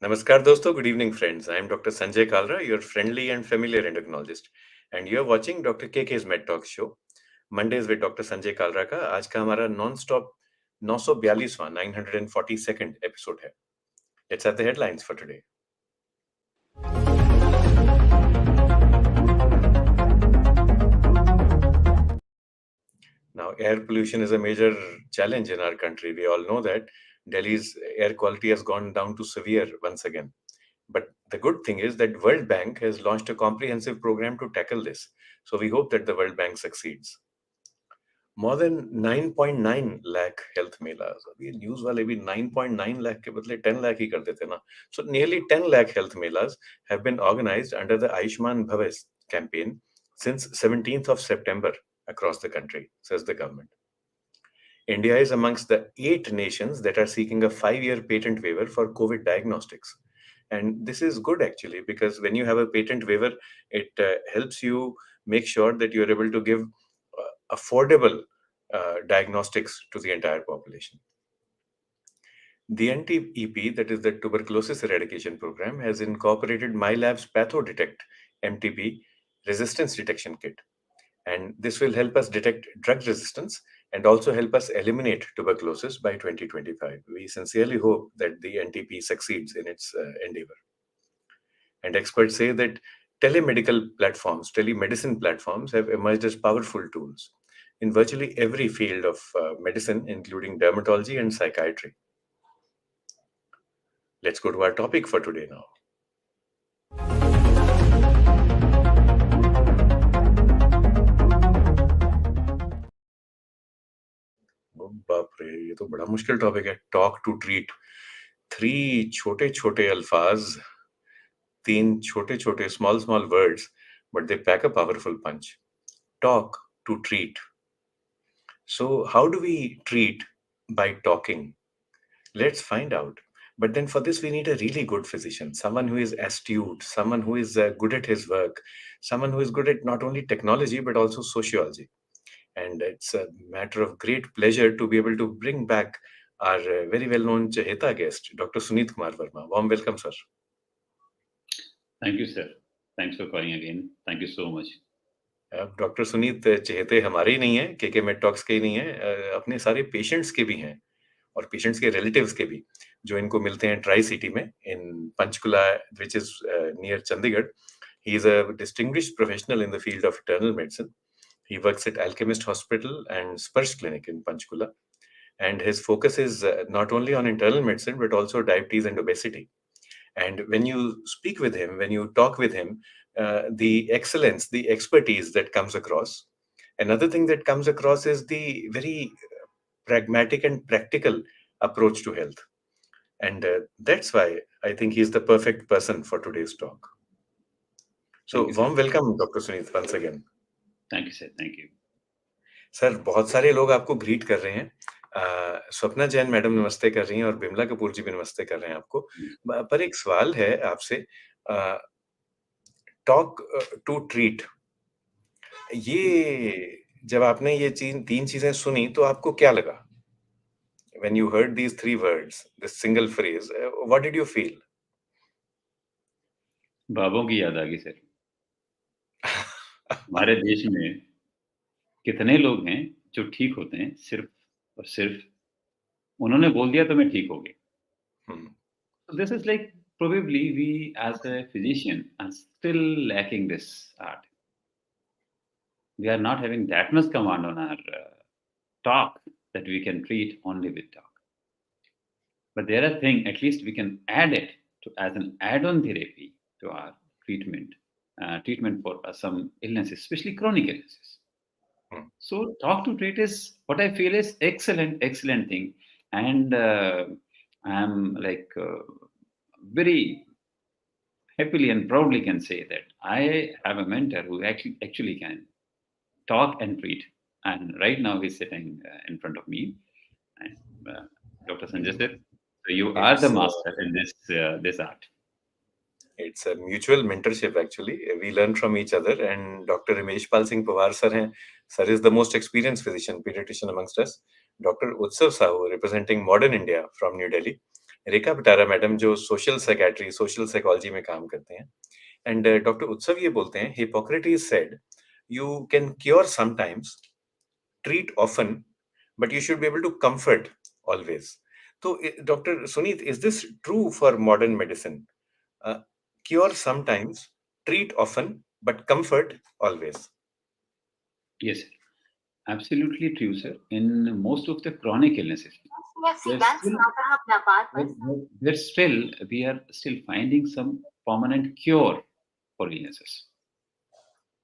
Namaskar dosto, good evening friends. I am Dr. Sanjay Kalra, your friendly and familiar endocrinologist, and you are watching Dr. KK's Med Talk show, Mondays with Dr. Sanjay Kalra का आज का हमारा non-stop 942वां 942nd episode है. Let's have the headlines for today. Now, air pollution is a major challenge in our country. We all know that Delhi's air quality has gone down to severe once again. But the good thing is that World Bank has launched a comprehensive program to tackle this. So we hope that the World Bank succeeds. More than 9.9 lakh health melas. अभी news वाले भी 9.9 lakh के बदले 10 lakh ही कर देते ना. So nearly 10 lakh health melas have been organized under the Ayushman Bhavat campaign since 17th of September across the country, says the government. India is amongst the 8 nations that are seeking a 5-year patent waiver for COVID diagnostics. And this is good actually, because when you have a patent waiver, it helps you make sure that you're able to give affordable diagnostics to the entire population. The NTEP, that is the Tuberculosis Eradication Program, has incorporated MyLab's PathoDetect MTP resistance detection kit. And this will help us detect drug resistance and also help us eliminate tuberculosis by 2025. We sincerely hope that the NTP succeeds in its endeavor. And experts say that telemedicine platforms have emerged as powerful tools in virtually every field of medicine, including dermatology and psychiatry. Let's go to our topic for today now. बाप रे, ये तो बड़ा मुश्किल topic है. Talk to treat. 3 छोटे-छोटे अल्फाज, 3 छोटे-छोटे small words, but they pack a powerful punch. Talk to treat. So how do we treat? By talking. Let's find out. But then for this, we need a really good physician, someone who is astute, someone who is good at his work, someone who is good at not only technology, but also sociology. And it's a matter of great pleasure to be able to bring back our very well-known Chaheta guest, Dr. Suneet Kumar Verma. Warm welcome, sir. Thank you, sir. Thanks for calling again. Thank you so much. अब doctor Sunit चहेते हमारे ही नहीं है, KK made talks के ही नहीं है, अपने सारे patients के भी हैं और पेशेंट्स के रिलेटिव्स के भी, जो इनको मिलते हैं ट्राई सिटी में इन Panchkula, which is near Chandigarh. He is a distinguished professional in the field of internal medicine. He works at Alchemist Hospital and Sparsh Clinic in Panchkula. And his focus is not only on internal medicine, but also diabetes and obesity. And when you speak with him, when you talk with him, the excellence, the expertise that comes across. Another thing that comes across is the very pragmatic and practical approach to health. And that's why I think he's the perfect person for today's talk. So warm welcome, Dr. Suneet, once again. Thank you, sir. Thank you. Sir, बहुत सारे लोग आपको greet कर रहे हैं. Swapna Jain madam नमस्ते कर रही हैं और बिमला कपूर जी भी नमस्ते कर रहे हैं आपको. पर एक सवाल है आपसे, टॉक टू ट्रीट, ये जब आपने ये 3 चीजें सुनी तो आपको क्या लगा? When you heard these 3 words, this single phrase, what did you feel? बाबों की याद आ गई सर. हमारे देश में कितने लोग हैं जो ठीक होते हैं सिर्फ और सिर्फ उन्होंने बोल दिया तो मैं ठीक हो गया. So this is like probably we as a physician are still lacking this art. We are not having that much command on our talk that we can treat only with talk. But there are things, at least we can add it to as an add-on therapy to our treatment for some illnesses, especially chronic illnesses. So talk to treat is what I feel is excellent thing. And I'm like very happily and proudly can say that I have a mentor who actually can talk and treat. And right now he's sitting in front of me, and Dr. Sanjay sir. So you are the master in this art. It's a mutual mentorship actually. We learn from each other, and Dr. Rameshpal Singh Pawar sir hain. Sir is the most experienced physician, pediatrician amongst us. Dr. Utsav Sahu, representing Modern India from New Delhi. Rekha Pitara madam जो social psychiatry, social psychology में काम करते हैं। And doctor उत्सव ये बोलते हैं, Hippocrates said, "you can cure sometimes, treat often, but you should be able to comfort always." तो doctor Suneet, is this true for modern medicine? Cure sometimes, treat often, but comfort always. Yes, sir. Absolutely true, sir. In most of the chronic illnesses, we're still, we are still finding some permanent cure for illnesses.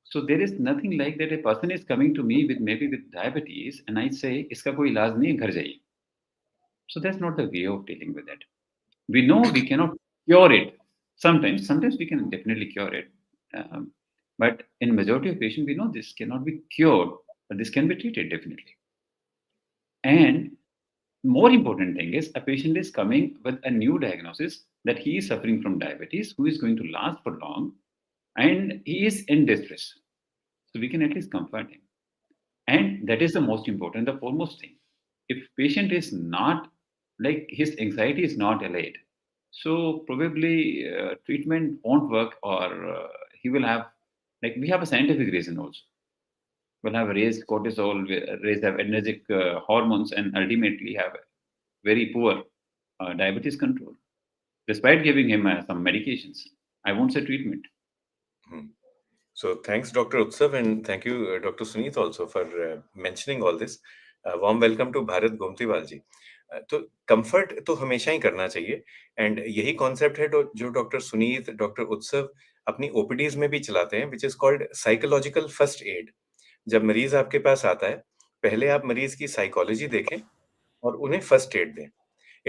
So there is nothing like that. A person is coming to me with maybe with diabetes, and I say, "Iska koi ilaaj nahi, ghar jaiye." So that's not the way of dealing with it. We know we cannot cure it. Sometimes we can definitely cure it, but in majority of patients, we know this cannot be cured, but this can be treated definitely. And more important thing is a patient is coming with a new diagnosis that he is suffering from diabetes, who is going to last for long, and he is in distress. So we can at least comfort him. And that is the most important, the foremost thing. If patient is not, like his anxiety is not allayed, so probably treatment won't work, or he will have, like we have a scientific reason also. Will have raised cortisol, raised adrenergic hormones, and ultimately have very poor diabetes control, despite giving him some medications. I won't say treatment. So thanks, Dr. Utsav, and thank you, Dr. Suneet, also for mentioning all this. Warm welcome to Bharat Gomtiwal जी. तो comfort तो हमेशा ही करना चाहिए, and यही concept है जो doctor Sunit, doctor उत्सव अपनी ओपीडीज में भी चलाते हैं, which is called psychological first aid. जब मरीज आपके पास आता है, पहले आप मरीज की साइकोलॉजी देखें और उन्हें फर्स्ट एड दें।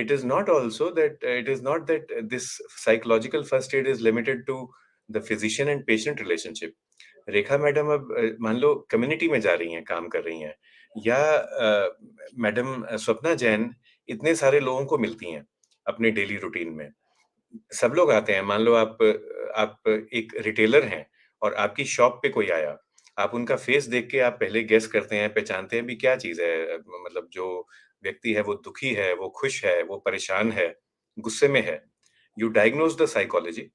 It is not also that it is not that this psychological first aid is limited to the physician and patient relationship. Rekha madam अब मान लो कम्युनिटी में जा रही हैं, काम कर रही हैं, या मैडम स्वप्ना जैन इतने सारे लोगों को मिलती हैं अपने डेली रूटीन में। सब लोग आते हैं, मान लो आप एक रिटेलर हैं और आपकी शॉप पे कोई आया, आप उनका फेस देख के आप पहले गेस करते हैं, पहचानते हैं भी क्या चीज़ है, मतलब जो व्यक्ति है वो दुखी है, वो खुश है, वो परेशान है, गुस्से में है। You diagnose the psychology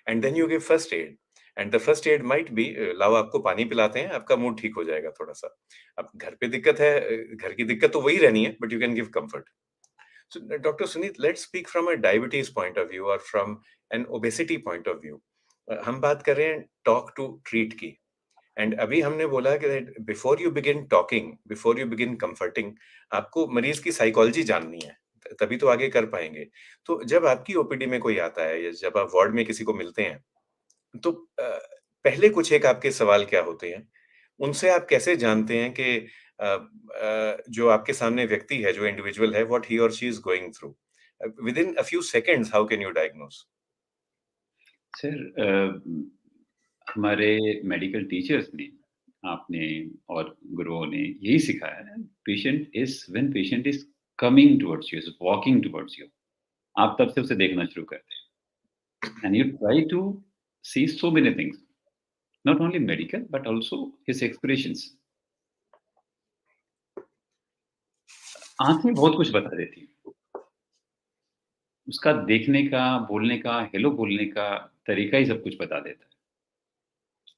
and then you give first aid, and the first aid might be, लाओ आपको पानी पिलाते हैं, आपका मूड ठीक हो जाएगा थोड़ा-सा। अब घर पे दिक्कत है, घर की दिक्कत तो वही रहनी है, but you can give comfort. So, Dr. Sunit, let's speak from a diabetes point of view or from an obesity point of view. हम बात कर रहे हैं टॉक टू ट्रीट की, एंड अभी हमने बोला कि before you begin talking, before you begin comforting, आपको मरीज की साइकोलॉजी जाननी है, तभी तो आगे कर पाएंगे। तो जब आपकी ओपीडी में कोई आता है या जब आप वार्ड में किसी को मिलते हैं, तो पहले कुछ एक आपके सवाल क्या होते हैं? उनसे आप कैसे जानते हैं कि जो आपके सामने व्यक्ति है, जो इंडिविजुअल है, व्हाट ही और she is going through? Within a few seconds how can you diagnose? Sir, हमारे मेडिकल टीचर्स ने, आपने और गुरुओं ने यही सिखाया है, patient is coming towards you, is walking towards you, आप तब से उसे देखना शुरू करते हैं, and you try to see so many things, not only medical but also his expressions. आंखें बहुत कुछ बता देती हैं, उसका देखने का, बोलने का, हेलो बोलने का तरीका ही सब कुछ बता देता है।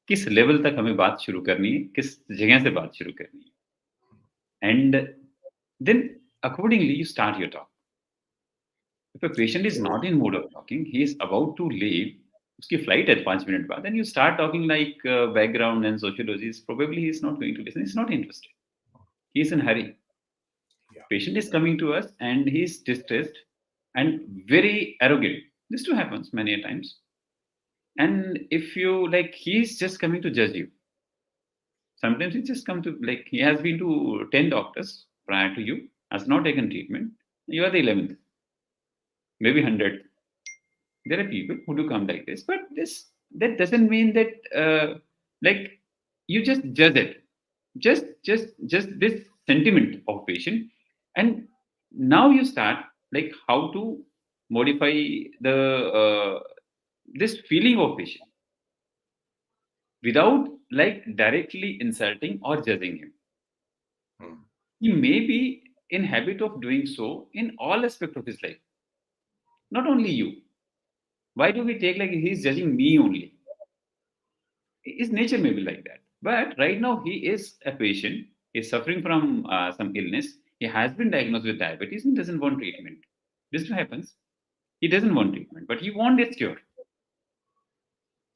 किस लेवल तक हमें बात शुरू करनी है, किस जगह से बात शुरू करनी है, and then accordingly you start your talk. If a patient is not in mood of talking, he is about to leave, उसकी फ्लाइट है 5 मिनट बाद, and you start talking like background and sociologies, probably he is not going to listen, he is not interested, he is in hurry. Patient is coming to us and he is distressed and very arrogant. This too happens many a times. And if you, like, he is just coming to judge you. Sometimes he just come to, like, he has been to 10 doctors prior to you, has not taken treatment, you are the 11th, maybe 100th. There are people who do come like this, but that doesn't mean that like you just judge it, just this sentiment of patient, and now you start like how to modify the this feeling of patient without like directly insulting or judging him. He may be in habit of doing so in all aspects of his life. not only you. Why do we take like he's judging me only? His nature may be like that. But right now he is a patient, he's suffering from some illness, he has been diagnosed with diabetes and doesn't want treatment. This happens. He doesn't want treatment, but he wants a cure.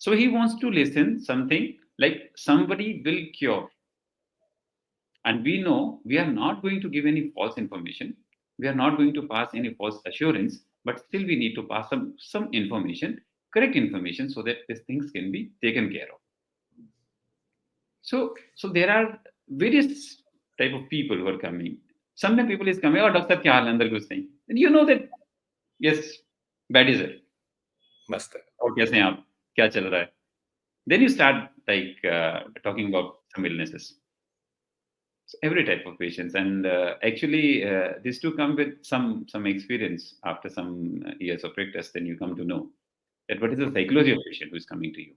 So he wants to listen something like somebody will cure. And we know we are not going to give any false information. We are not going to pass any false assurance, but still we need to pass some information, correct information, so that these things can be taken care of. So there are various type of people who are coming. Sometimes people is coming, oh doctor क्या हाल है अंदर कुछ नहीं. And you know that yes, bad is it. मस्त है. और कैसे हैं आप? क्या चल रहा है? Then you start like talking about some illnesses. So every type of patients, and actually these two come with some experience after some years of practice. Then you come to know that what is the psychology of patient who is coming to you.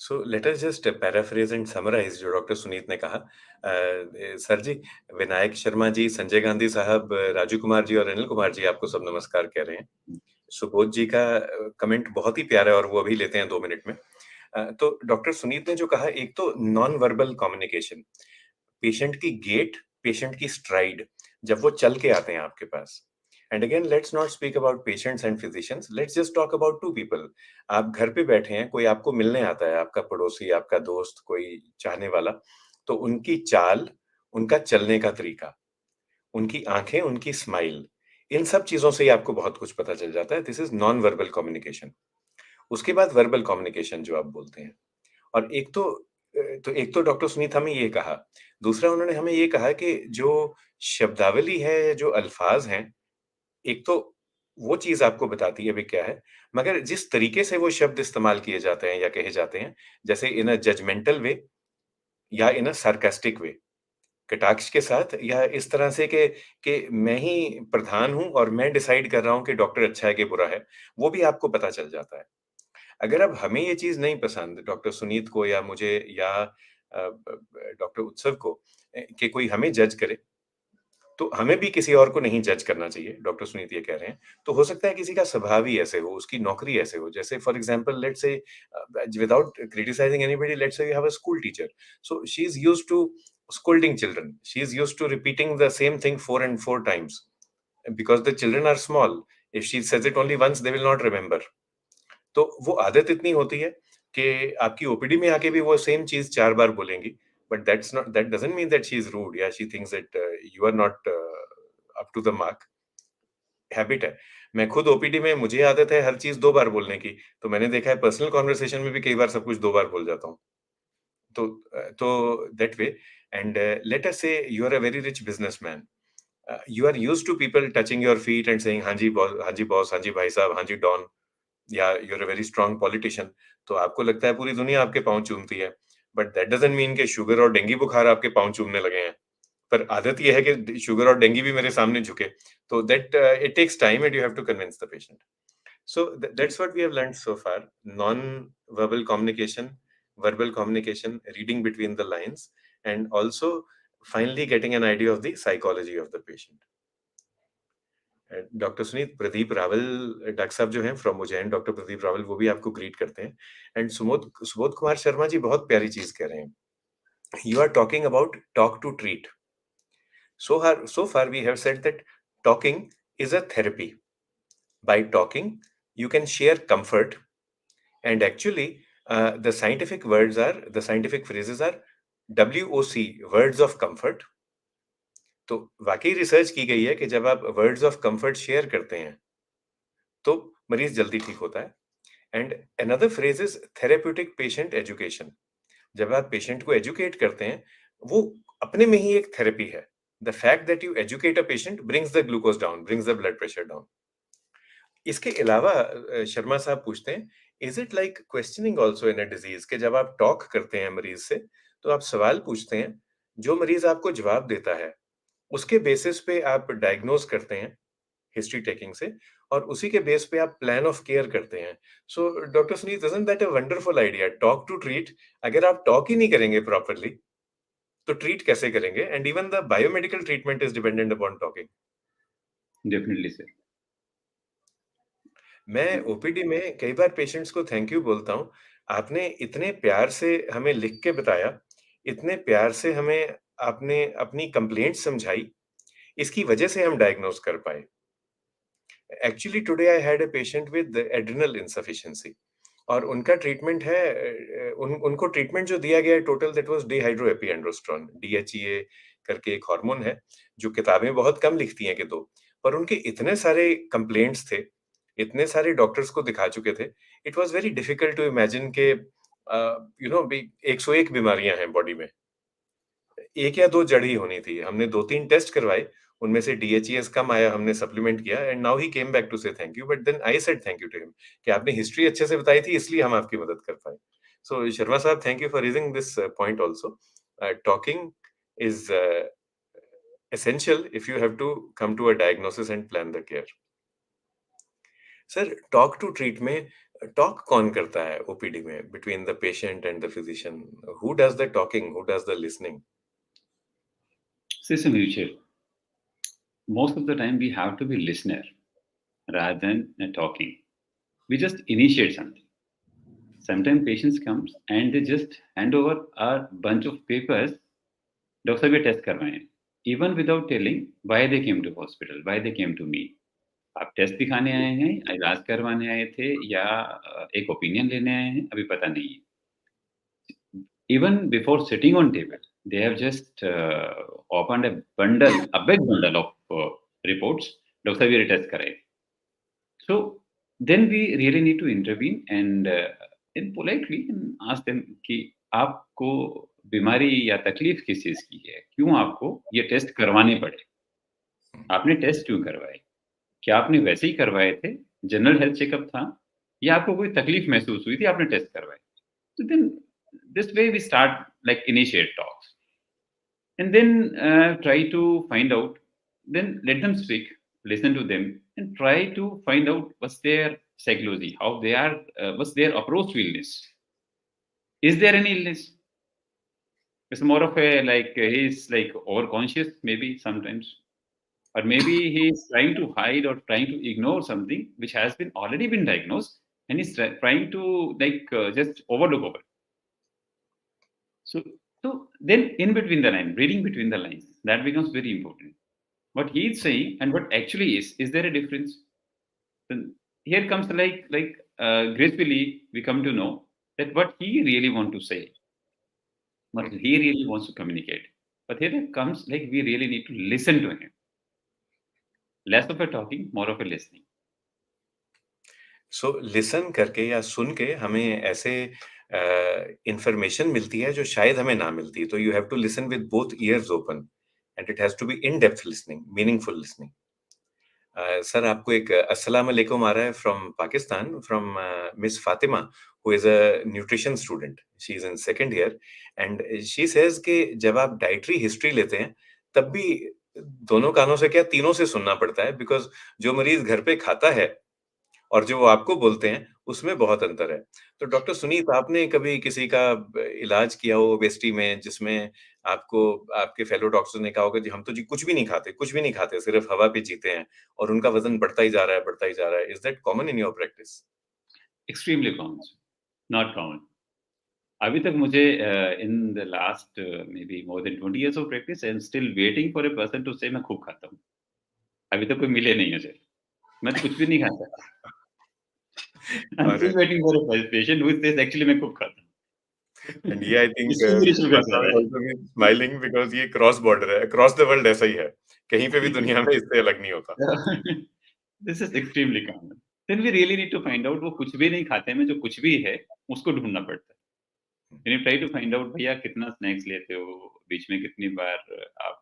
So let us just paraphrase and summarize जो doctor Sunit ने कहा. Sir जी, विनायक शर्मा जी, संजय गांधी साहब, राजू कुमार जी और अनिल कुमार जी आपको सब नमस्कार कह रहे हैं. सुबोध जी का कमेंट बहुत ही प्यारा है और वो अभी लेते हैं 2 मिनट में. तो डॉक्टर सुनीत ने जो कहा, एक तो नॉन वर्बल कम्युनिकेशन, पेशेंट की गेट, पेशेंट की स्ट्राइड, जब वो चल के आते हैं आपके पास. And again let's not speak about patients and physicians, let's just talk about two people. आप घर पे बैठे हैं, कोई आपको मिलने आता है, आपका पड़ोसी, आपका दोस्त, कोई चाहने वाला, तो उनकी चाल, उनका चलने का तरीका, उनकी आंखें, उनकी स्माइल, इन सब चीजों से ही आपको बहुत कुछ पता चल जाता है. This is non verbal communication. उसके बाद वर्बल कम्युनिकेशन जो आप बोलते हैं, और एक तो डॉक्टर सुनीत हमें ये कहा, दूसरा उन्होंने हमें ये कहा कि जो शब्दावली है, जो अल्फाज हैं, एक तो वो चीज आपको बताती है वे क्या है, मगर जिस तरीके से वो शब्द इस्तेमाल किए जाते हैं या कहे जाते हैं, जैसे इन अ जजमेंटल वे या इन अ सार्कास्टिक वे, कटाक्ष के साथ, या इस तरह से कि मैं ही प्रधान हूं और मैं डिसाइड कर रहा हूं कि डॉक्टर अच्छा है कि बुरा है, वो भी आपको पता चल जाता है. अगर अब हमें ये चीज़ नहीं पसंद, डॉक्टर सुनीत को या मुझे या डॉक्टर उत्सव को, कि कोई हमें जज करे, तो हमें भी किसी और को नहीं जज करना चाहिए, डॉक्टर सुनीत ये कह रहे हैं. तो हो सकता है किसी का स्वभाव ही ऐसे हो, उसकी नौकरी ऐसे हो. जैसे for example let's say, without criticizing anybody, let's say you have a school teacher, so she is used to scolding children, she is used to repeating the same thing 4 times because the children are small. If she says it only once, they will not remember. तो वो आदत इतनी होती है कि आपकी OPD में आके भी वो सेम चीज 4 बार बोलेंगी, but that doesn't mean that she is rude या she thinks that you are not up to the mark. Habit है. मैं खुद ओपीडी में, मुझे आदत है हर चीज 2 बार बोलने की, तो मैंने देखा है पर्सनल कन्वर्सेशन में भी कई बार सब कुछ 2 बार बोल जाता हूँ. तो that way. And let us say you are a very rich businessman, you are used to people touching your feet and saying हाँ जी बॉस, हाँ जी भाई साहब, हाँ जी डॉन, या you're a very strong politician, तो आपको लगता है पूरी दुनिया आपके पाँव चूमती है, बट दैट डजंट मीन कि शुगर और डेंगू बुखार आपके पाँव चूमने लगे हैं. पर आदत ये है कि शुगर और डेंगू भी मेरे सामने झुके. तो that it takes time and you have to convince the patient. So that's what we have learned so far: non-verbal communication, verbal communication, reading between the lines, and also finally getting an idea of the psychology of the patient. Doctor Suneet, Pradeep Rawal doctor साहब जो हैं from Ujjain, doctor Pradeep Rawal, वो भी आपको greet करते हैं. And Subodh Kumar Sharma ji बहुत प्यारी चीज कह रहे हैं. You are talking about talk to treat. So far we have said that talking is a therapy. By talking you can share comfort, and actually the scientific phrases are WOC, words of comfort. तो वाकई research की गई है कि जब आप words of comfort share करते हैं तो मरीज जल्दी ठीक होता है. And another phrase is therapeutic patient education. जब आप पेशेंट को एजुकेट करते हैं, वो अपने में ही एक थेरेपी है. The fact that you educate a patient brings the glucose down, brings the blood pressure down. इसके अलावा शर्मा साहब पूछते हैं, is it like questioning also in a disease, के जब आप टॉक करते हैं मरीज से, तो आप सवाल पूछते हैं, जो मरीज आपको जवाब देता है उसके बेसिस पे आप डायग्नोज करते हैं हिस्ट्री टेकिंग से, और उसी के बेस पे आप प्लान ऑफ केयर करते हैं. So doctor Suneet, isn't that a wonderful idea, talk to treat? अगर आप टॉक ही नहीं करेंगे प्रॉपरली तो ट्रीट कैसे करेंगे? And even the biomedical treatment is dependent upon talking. Definitely, sir. मैं ओपीडी में कई बार पेशेंट्स को थैंक यू बोलता हूँ। आपने इतने प्यार से हमें लिख के बताया, इतने प्यार से हमें आपने अपनी कंप्लेंट समझाई, इसकी वजह से हम डायग्नोज़ कर पाए। Actually today I had a patient with adrenal insufficiency और उनका ट्रीटमेंट है उनको ट्रीटमेंट जो दिया गया है टोटल दैट वाज़ डिहाइड्रोएपिएंड्रोस्ट्रोन, डीएचईए करके एक हार्मोन है, जो किताबें बहुत कम लिखती हैं कि दो। पर उनके इतने सारे कंप्लेंट्स थे, इतने सारे डॉक्टर्स को दिखा चुके थे, it was very difficult to imagine कि यू नो बी 101 बीमारियाँ हैं बॉडी में। 1 या 2 जड़ ही होनी थी। हमने 2-3 टेस्ट करवाए, उनमें से डीएचईएस कम आया, हमने सप्लीमेंट किया and now he came back to say thank you, but then I said thank you to him कि आपने हिस्ट्री अच्छे से बताई थी इसलिए हम आपकी मदद कर पाए। सो शर्मा साहब thank you for raising this point also. Talking is essential if you have to come to a diagnosis and plan the care. Sir talk to treat में टॉक कौन करता है ओपीडी में between the patient and the physician? Who does the talking, who does the listening? System mutual. Most of the time, we have to be listener rather than talking. We just initiate something. Sometimes patients comes and they just hand over a bunch of papers. Doctor साहब ये test करवाएं, even without telling why they came to hospital, why they came to me. आप test दिखाने आए हैं, इलाज करवाने आए थे या एक ओपिनियन लेने आए हैं, अभी पता नहीं है. Even before sitting on table, they have just opened a bundle, a big bundle of reports. Doctor साहब ये टेस्ट कराए. So then we really need to intervene and politely and ask them कि आपको बीमारी या तकलीफ किस चीज़ की है? क्यों आपको ये टेस्ट करवाने पड़े? आपने टेस्ट क्यों करवाए? क्या आपने वैसे ही करवाए थे? जनरल हेल्थ चेकअप था या आपको कोई तकलीफ महसूस हुई थी, आपने टेस्ट करवाए? So then this way we start like initiate talks and then try to find out, then let them speak, listen to them and try to find out what's their psychology, how they are, what's their approach to illness. Is there any illness? It's more of a like he's like overconscious maybe sometimes, or maybe he's trying to hide or trying to ignore something which has been already been diagnosed and he's trying to like just overlook over. So, so then in between the line, reading between the lines, that becomes very important. What he's saying and what actually is there a difference? Then here comes gracefully we come to know that what he really want to say, what he really wants to communicate. But here it comes like we really need to listen to him. Less of a talking, more of a listening. So listen करके या सुन के हमें ऐसे information मिलती है जो शायद हमें ना मिलती. तो you have to listen with both ears open and it has to be in depth listening, meaningful listening. Sir आपको एक अस्सलाम वालेकुम आ रहा है from Pakistan, from miss Fatima who is a nutrition student. She is in second year and she says कि जब आप डाइटरी हिस्ट्री लेते हैं तब भी दोनों कानों से क्या तीनों से सुनना पड़ता है, बिकॉज जो मरीज घर पे खाता है और जो वो आपको बोलते हैं, उसमें बहुत अंतर है. तो डॉक्टर सुनीत, आपने कभी किसी का इलाज किया हो ओबेसिटी में, जिसमें आपको आपके फेलो डॉक्टर्स ने कहा होगा जी हम तो जी कुछ भी नहीं खाते, कुछ भी नहीं खाते, सिर्फ हवा पे जीते हैं और उनका वजन बढ़ता ही जा रहा है, बढ़ता ही जा रहा है. Is that common in your practice? Extremely common, not common. अभी तक मुझे in the last maybe more than 20 years of practice, I am still waiting for a person to say मैं खूब खाता हूँ. अभी तक कोई मिले नहीं है सर. मैं तो कुछ भी नहीं खाता. I'm still waiting for a patient who says actually मैं खूब खाता हूँ. एंड ये आई थिंक इसको मेरी शुगर शर्मा है. साहब आल्सो बी स्माइलिंग बिकॉज़ ये क्रॉस बॉर्डर है, अक्रॉस द वर्ल्ड ऐसा ही है. कहीं पे भी दुनिया में इससे अलग नहीं होता. This is extremely common. Then we really need to find out वो कुछ भी नहीं खाते में जो कुछ भी है उसको ढूंढना पड़ता है. When you try to find out भैया कितना स्नैक्स लेते हो, बीच में कितनी बार आप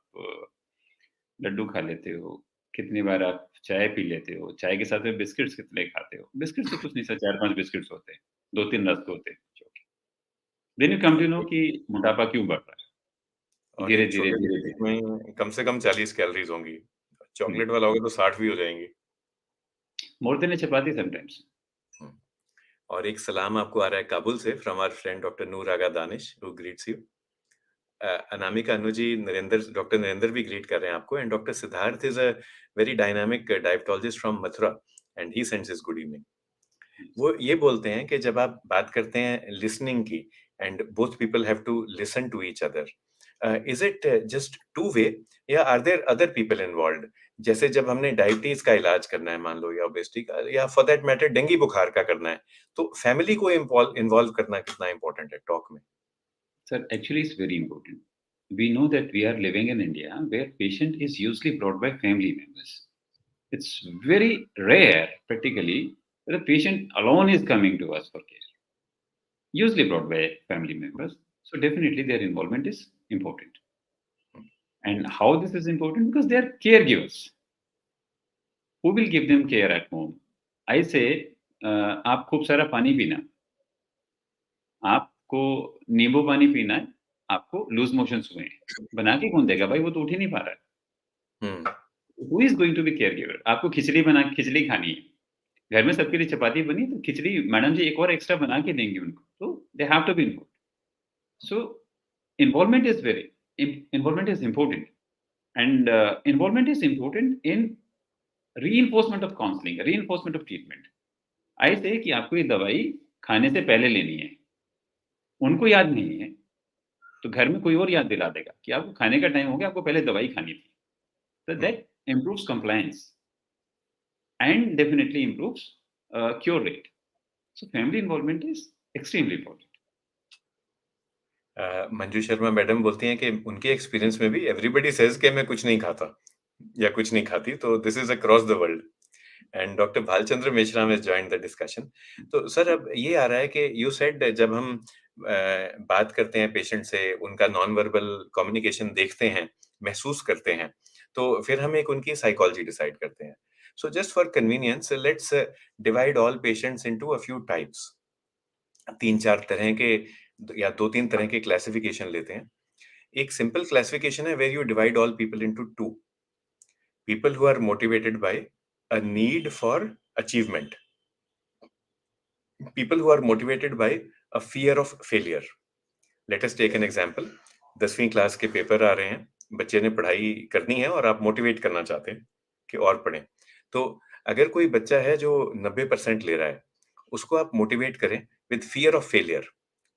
लड्डू खा लेते हो, कितनी बार आप चाय पी लेते हो, चाय के साथ में बिस्किट्स कितने खाते हो. बिस्किट से कुछ नहीं सर, 4-5 बिस्किट्स होते हैं, 2-3 रस्क होते हैं. Then you come to know कि मोटापा क्यों बढ़ रहा है. और धीरे एक धीरे छोटे धीरे बिस्किट धीरे. में कम से कम 40 कैलोरीज होंगी. चॉकलेट वाला होगा तो 60 भी हो जाएंगी. More than a chapati sometimes. और एक सलाम आपको आ रहा है काबुल से from our friend doctor Noor Agha Danish who greets you. Anamika Anu ji, Narendra, doctor Narendra भी ग्रीट कर रहे हैं आपको. And doctor Siddharth is a very dynamic diabetologist from Mathura and he sends his good evening. वो ये बोलते हैं कि जब आप बात करते हैं लिसनिंग की and both people have to listen to each other, is it just two way या are there other people involved? जैसे जब हमने डायबिटीज का इलाज करना है मान लो, या ओबेसिटी का, या फॉर दैट मैटर डेंगू बुखार का करना है, तो फैमिली को इन्वॉल्व करना कितना इंपॉर्टेंट है टॉक में? Sir, actually, it's very important. We know that we are living in India where patient is usually brought by family members. It's very rare, practically, that a patient alone is coming to us for care. Usually brought by family members. So definitely their involvement is important. And how this is important? Because they are caregivers. Who will give them care at home? I say, आप खूब सारा पानी पीना, आपको नींबू पानी पीना है, आपको लूज मोशंस हुए हैं, बना के कौन देगा भाई? वो तो उठ ही नहीं पा रहा है। Hmm. Who is going to be caregiver? आपको खिचड़ी खानी है, घर में सबके लिए चपाती बनी तो खिचड़ी मैडम जी एक और एक्स्ट्रा बना के देंगी उनको, तो they have to be involve. So involvement is very involvement is important, and involvement is important in reinforcement of counselling, reinforcement of treatment. I say कि आपको ये दवाई खाने से पहले लेनी है, उनको याद नहीं है तो घर में कोई और याद दिला देगा कि आपको खाने का टाइम हो गया, आपको पहले दवाई खानी थी। So that improves compliance and definitely improves cure rate. So family involvement is extremely important. Manju Sharma madam बोलती हैं कि उनके एक्सपीरियंस में भी एवरीबॉडी सेज कि मैं कुछ नहीं खाता या कुछ नहीं खाती, तो this is across the world. And doctor Bhalchandra Meshram has joined the discussion. तो सर अब ये आ रहा है कि यू सेड जब हम बात करते हैं पेशेंट से, उनका नॉन वर्बल कम्युनिकेशन देखते हैं, महसूस करते हैं, तो फिर हम एक उनकी साइकोलॉजी डिसाइड करते हैं। So just for convenience let's divide all patients into a few types. 3-4 तरह के या 2-3 तरह के क्लासिफिकेशन लेते हैं। एक सिंपल क्लासिफिकेशन है where you divide all people into 2। People who are motivated by a need for achievement, people who are motivated by a fear of failure. Let us take an example. 10वीं class के paper आ रहे हैं, बच्चे ने पढ़ाई करनी है और आप मोटिवेट करना चाहते हैं कि और पढ़ें। तो अगर कोई बच्चा है जो 90% ले रहा है, उसको आप मोटिवेट करें विद फियर ऑफ फेलियर,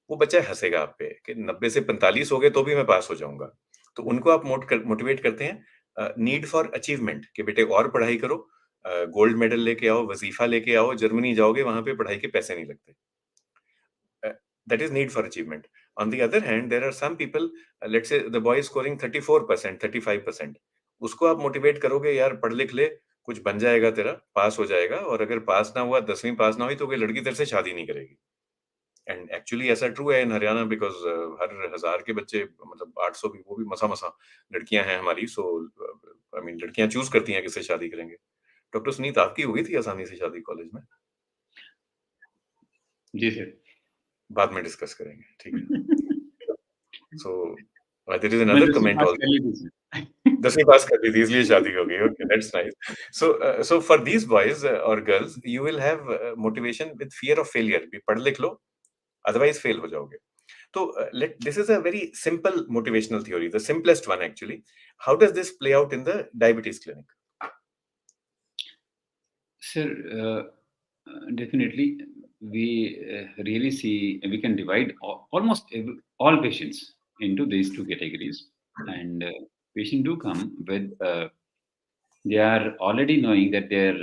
वो बच्चा हंसेगा आप पे कि 90 से 45 हो गए तो भी मैं पास हो जाऊंगा। तो उनको आप मोटिवेट करते हैं नीड फॉर अचीवमेंट कि बेटे और पढ़ाई करो, गोल्ड मेडल लेके आओ, वजीफा लेके आओ, जर्मनी जाओगे, वहां पे पढ़ाई के पैसे नहीं लगते। That is need for achievement. On the other hand, there are some people, let's say the boy is scoring 34%, 35%. उसको आप मोटिवेट करोगे, यार पढ़ लिख ले, कुछ बन जाएगा तेरा, पास हो जाएगा, और अगर पास ना हुआ, 10वीं पास ना हुई तो कोई लड़की तेरे से शादी नहीं करेगी। एंड एक्चुअली ऐसा ट्रू है इन हरियाणा, बिकॉज हर 1000 के बच्चे, मतलब 800 भी, वो भी मसा लड़कियां हैं हमारी। सो आई मीन लड़कियां चूज करती हैं किससे शादी करेंगे। डॉक्टर सुनीत, आपकी हुई थी आसानी से शादी कॉलेज में? जी सर। बाद में डिस्कस करेंगे, ठीक है। So there is another comment also. 10वीं पास कर ली थी इसलिए शादी हो गई। Okay, that's nice. So for these boys और girls you will have motivation with fear of failure, भी पढ़ लिख लो अदरवाइज फेल हो जाओगे। तो let this is a very simple motivational theory, the simplest one actually. How does this play out in the diabetes clinic? Sir, definitely we really see we can divide almost all patients into these two categories, and patients do come with they are already knowing that their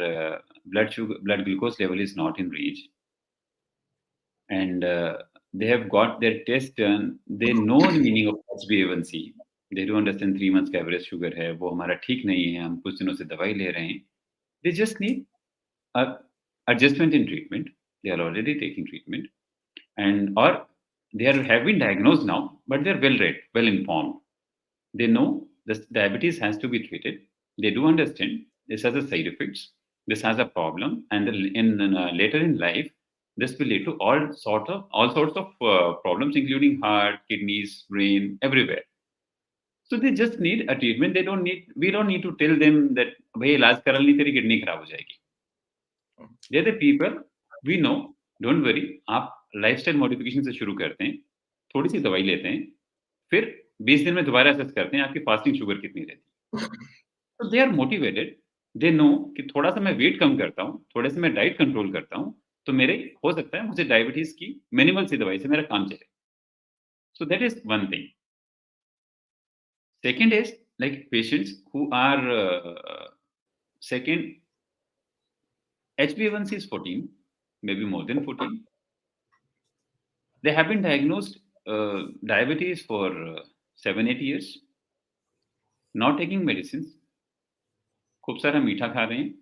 blood glucose level is not in reach, and they have got their test done. They know the meaning of HbA1c. They do understand 3 months का average sugar है, वो हमारा ठीक नहीं है, हम कुछ दिनों से दवाई ले रहे हैं. They just need a adjustment in treatment. They are already taking treatment, and or have been diagnosed now, but they are well read, well informed. They know this diabetes has to be treated. They do understand this has a side effects. This has a problem, and later in life, this will lead to all sorts of problems, including heart, kidneys, brain, everywhere. So they just need a treatment. We don't need to tell them that भाई इलाज करा ली तेरी kidney खराब हो जाएगी. They're the people we know. Don't worry. आप lifestyle modification से शुरू करते हैं, थोड़ी सी दवाई लेते हैं, फिर 20 दिन में दोबारा असेस करते हैं आपकी फास्टिंग शुगर कितनी रहती है. तो they are motivated. They know कि थोड़ा सा मैं वेट कम करता हूँ, थोड़े से मैं डाइट कंट्रोल करता हूँ, तो मेरे हो सकता है मुझे डायबिटीज की मिनिमल सी दवाई से मेरा काम चले. So that is one thing. Second is like patients who are second HbA1c is 14, maybe more than 14. They have been diagnosed diabetes for 7-8 years, not taking medicines, खूब सारा मीठा खा रहे हैं,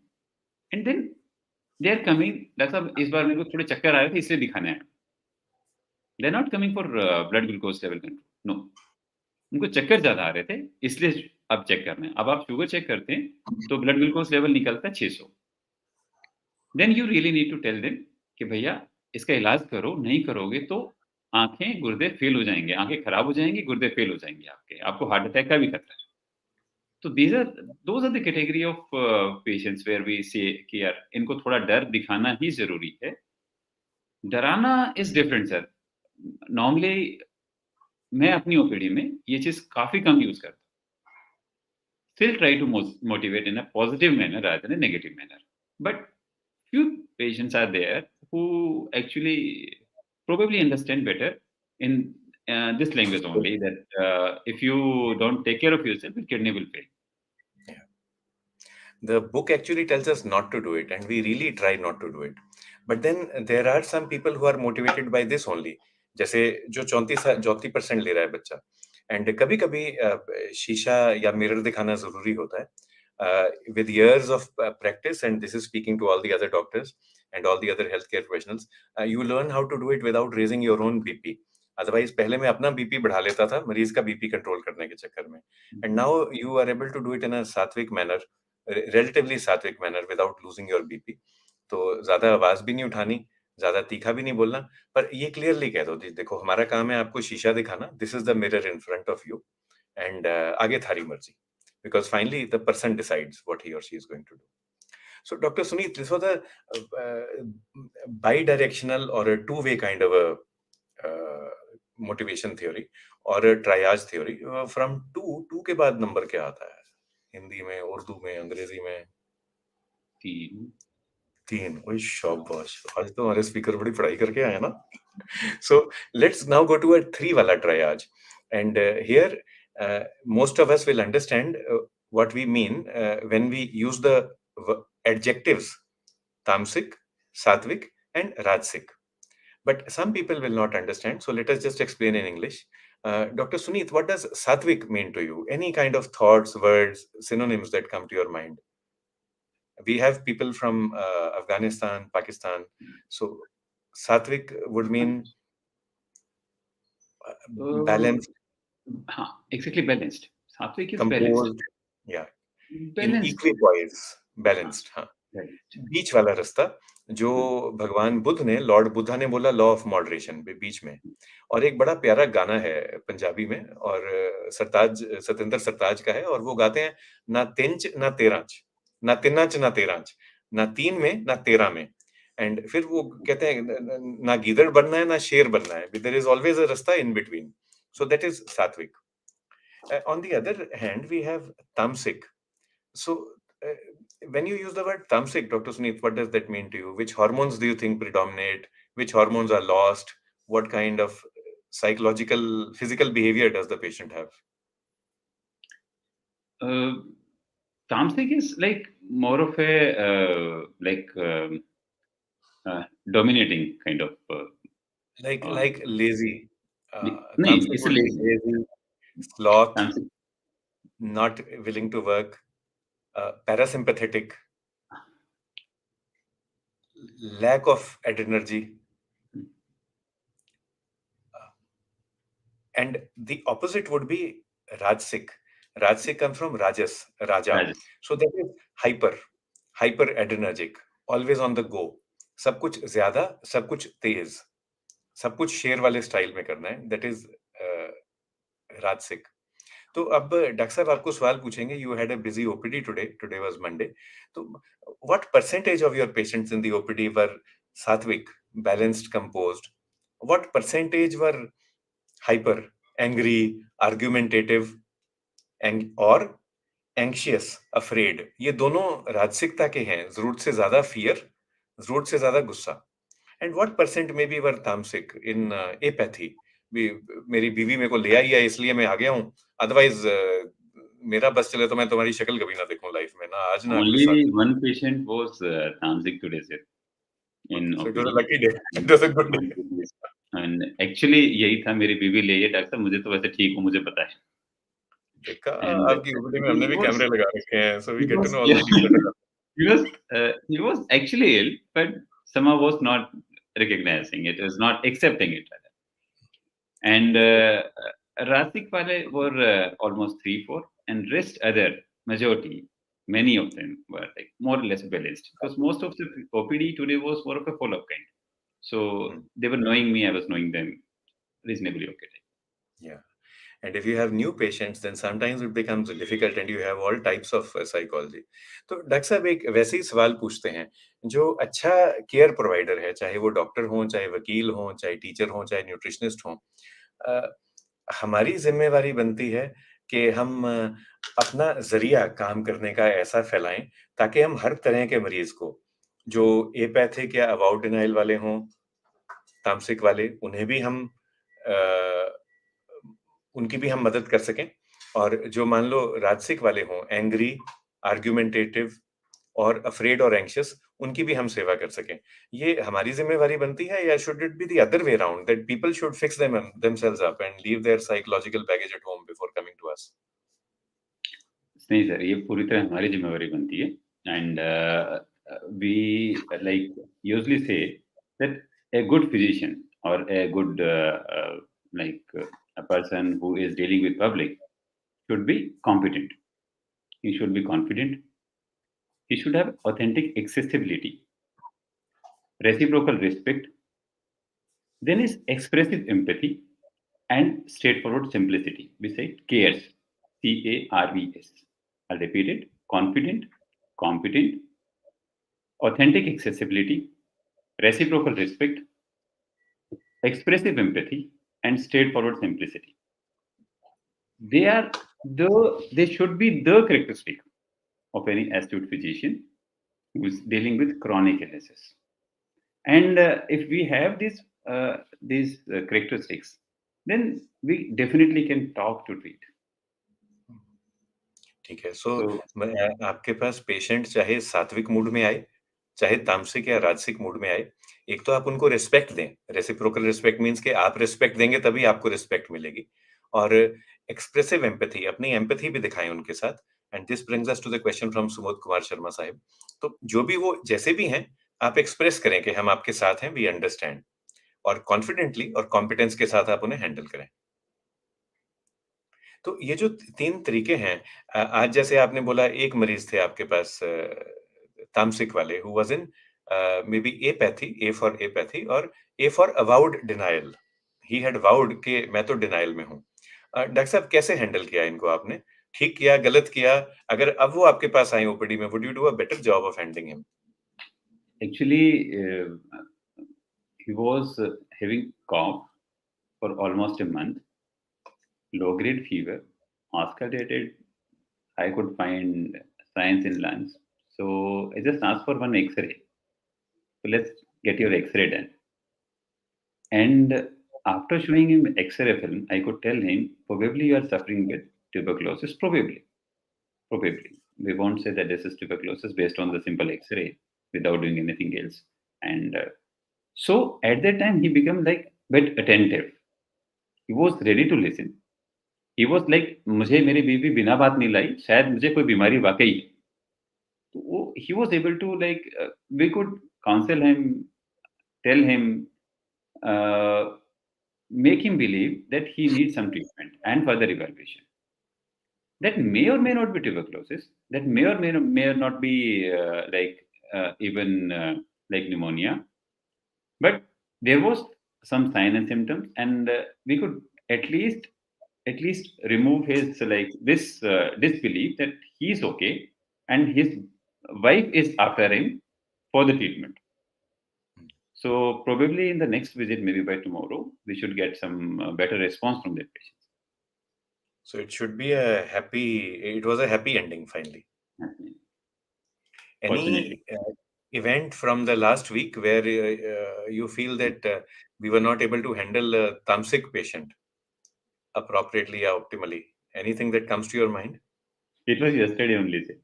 and then they are coming. Doctor साहब इस बार मेरे को थोड़े चक्कर आए थे इसलिए दिखाने आया. They are not coming for blood glucose level control. No, उनको चक्कर ज्यादा आ रहे थे इसलिए अब चेक करना है. अब आप शुगर चेक करते हैं तो ब्लड ग्लूकोज लेवल निकलता है 600. Then you really need to tell them कि भैया इसका इलाज करो, नहीं करोगे तो आंखें गुर्दे फेल हो जाएंगे, आंखें खराब हो जाएंगी, गुर्दे फेल हो जाएंगे, आपको हार्ट अटैक का भी खतरा है. तो those are the category of patients where we say कि यार इनको थोड़ा डर दिखाना ही जरूरी है. डराना इज डिफरेंट सर. नॉर्मली मैं अपनी ओपीडी में ये चीज काफी कम यूज करता हूँ. Still try to motivate in a positive manner rather than a negative manner. But few patients are there who actually probably understand better in this language only that if you don't take care of yourself, your kidney will fail. The book actually tells us not to do it, and we really try not to do it. But then there are some people who are motivated by this only. जैसे जो 34% ले रहा है बच्चा, and कभी कभी शीशा या मिरर दिखाना जरूरी होता है. With years of practice, and this is speaking to all the other doctors and all the other healthcare professionals, you learn how to do it without raising your own BP. Otherwise, पहले मैं अपना BP बढ़ा लेता था मरीज का BP control करने के चक्कर में. And now you are able to do it in a sattvic manner, relatively sattvic manner, without losing your BP. तो ज्यादा आवाज भी नहीं उठानी, ज्यादा तीखा भी नहीं बोलना, पर ये क्लियरली कह दो, देखो हमारा काम है आपको शीशा दिखाना, this is the mirror in front of you, and आगे थारी मर्जी, because finally the person decides what he or she is going to do. So Dr. Suneet, this was a bi-directional or a two-way kind of a motivation theory or a triage theory. From two के बाद number क्या आता है हिंदी में, उर्दू में, अंग्रेजी में? 3. ओए शाबाश, आज तो हमारे स्पीकर बड़ी पढ़ाई करके आए ना. So let's now go to a 3 वाला triage, and here most of us will understand what we mean when we use the adjectives tamasic, sattvic, and rajasic. But some people will not understand, so let us just explain in English. Dr. Suneet, what does sattvic mean to you? Any kind of thoughts, words, synonyms that come to your mind? We have people from Afghanistan, Pakistan. So sattvic would mean balanced. Exactly, balanced. Sattvic is composed, balanced. Yeah. Balanced. In equipoise, balanced. हाँ. बीच वाला रास्ता जो भगवान बुद्ध ने, Lord Buddha ने बोला, law of moderation, बीच में. और एक बड़ा प्यारा गाना है पंजाबी में, और सतेंद्र सरताज का है, और वो गाते हैं, ना तिंच ना तेरांच, ना तिन्नाच ना तेरांच, ना 3 में ना 13 में. एंड फिर वो कहते हैं ना गीदड़ बनना है ना शेर बनना है, देयर इज ऑलवेज अ रास्ता in between. So that is सात्विक. On the other hand, we have tamasic. So when you use the word tamasic, Dr. Suneet, what does that mean to you? Which hormones do you think predominate? Which hormones are lost? What kind of psychological, physical behavior does the patient have? Tamasic is like more of a dominating kind of like lazy. No, it's a lazy, sloth, tamasic. Not willing to work, parasympathetic, lack of energy. And the opposite would be rajasic. Rajasic comes from rajas, raja. So that is hyper adrenergic, always on the go. सब कुछ ज्यादा, सब कुछ तेज, सब कुछ शेर वाले style में करना है. That is rajasic. तो अब डॉक्टर साहब आपको सवाल पूछेंगे. You had a busy OPD today was Monday. तो what percentage of your patients in the OPD were sattvic, balanced, composed? What percentage were hyper, angry, argumentative, और एंग्शियस, अफ्रेड? ये दोनों राजसिकता के हैं. जरूरत से ज्यादा फियर, जरूरत से ज्यादा गुस्सा. And what percent maybe were tamasic in apathy? मेरी बीवी मेरे को ले आई है इसलिए मैं आ गया हूँ, अदरवाइज मेरा बस चले तो मैं तुम्हारी शक्ल कभी ना देखूं लाइफ में, ना आज ना अगले साल। Only one patient was tamasic today, sir, in Okay, so it was a OPD. lucky day. It And was a good one day. patient- and actually यही था, मेरी बीवी ले आई, डॉक्टर साहब मुझे तो वैसे ठीक हूँ, मुझे पता है। देखा, And आपकी ओपीडी में हमने he भी was कैमरे लगा रखे हैं, so we he get to was know all yeah, the secrets. he was actually ill, but somehow was not recognizing it, was not accepting it. And Rasik wale were almost 3-4, and rest other majority, many of them were like more or less balanced, because most of the OPD today was more of a follow-up kind. So they were knowing me, I was knowing them reasonably okay. Yeah. And if you have new patients, then sometimes it becomes difficult and you have all types of psychology. तो doctor साहब एक वैसे ही सवाल पूछते हैं, जो अच्छा care provider है, चाहे वो डॉक्टर हों, चाहे वकील हों, चाहे टीचर हों, चाहे न्यूट्रिशनिस्ट हों, हमारी ज़िम्मेवारी बनती है कि हम अपना ज़रिया काम करने का ऐसा फैलाएँ, ताकि हम हर तरह के मरीज़ को, जो एपैथिक या अबाउट डिनायल वाले हों, तामसिक वाले, उन्हें भी हम उनकी भी हम मदद कर सकें, और जो मान लो राजसिक वाले हों, एंग्री, आर्गुमेंटेटिव और अफ्रेड और एंग्शियस, उनकी भी हम सेवा कर सकें। ये हमारी ज़िम्मेवारी बनती है, या should it be the other way around, that people should fix themselves up and leave their psychological baggage at home before coming to us? नहीं सर, ये पूरी तरह हमारी ज़िम्मेवारी बनती है। And we like usually say that a good physician or a good like a person who is dealing with public should be competent. He should be confident. He should have authentic accessibility, reciprocal respect. Then is expressive empathy and straightforward simplicity. We say cares, CARES. I'll repeat it: confident, competent, authentic accessibility, reciprocal respect, expressive empathy, and straightforward simplicity. They should be the characteristic of any astute physician who is dealing with chronic illnesses. And if we have these characteristics, then we definitely can talk to treat. ठीक है, सो So आपके पास patient चाहे सात्विक mood में आए, चाहे तामसिक या राजसिक मूड में आए, एक तो आप उनको रिस्पेक्ट दें। रेसिप्रोकल रिस्पेक्ट मीन्स कि आप रिस्पेक्ट देंगे तभी आपको रिस्पेक्ट मिलेगी, और एक्सप्रेसिव एम्पैथी, अपनी एम्पैथी भी दिखाएं उनके साथ। And this brings us to the question from Sumod Kumar Sharma sahib. तो जो भी वो जैसे भी हैं, आप एक्सप्रेस करें कि हम आपके साथ हैं, वी अंडरस्टैंड, और कॉन्फिडेंटली और कॉम्पिटेंस के साथ आप उन्हें हैंडल करें। तो ये जो 3 तरीके हैं, आज जैसे आपने बोला एक मरीज़ थे आपके पास तामसिक वाले, who was in maybe apathy, A for apathy और A for avowed denial. He had vowed कि मैं तो डिनायल में हूँ। डॉक्टर साहब कैसे हैंडल किया इनको आपने? ठीक किया, गलत किया? अगर अब वो आपके पास आएँ ओपीडी में, would you do a better job of handling him? actually, he was having cough for almost a month, low grade fever, auscultated. I could find signs in lungs. So I just asked for one X-ray. So let's get your X-ray done. And after showing him X-ray film, I could tell him probably you are suffering with tuberculosis. Probably. We won't say that this is tuberculosis based on the simple X-ray without doing anything else. And so at that time he became like bit attentive. He was ready to listen. He was like, मुझे मेरी बीवी बिना बात नहीं लाई, शायद मुझे कोई बीमारी वाकई है। तो वो he was able to like we could counsel him, tell him, uh, make him believe that he needs some treatment and further evaluation. That may or may not be tuberculosis. That may or not be even like pneumonia. But there was some sign and symptoms, and we could at least remove his like this disbelief that he's okay and his wife is after him for the treatment. So probably in the next visit, maybe by tomorrow, we should get some better response from that patient. So it should be a happy, it was a happy ending finally. Fortunately. event from the last week where you feel that we were not able to handle a tamasic patient appropriately or optimally? Anything that comes to your mind? It was yesterday only, sir.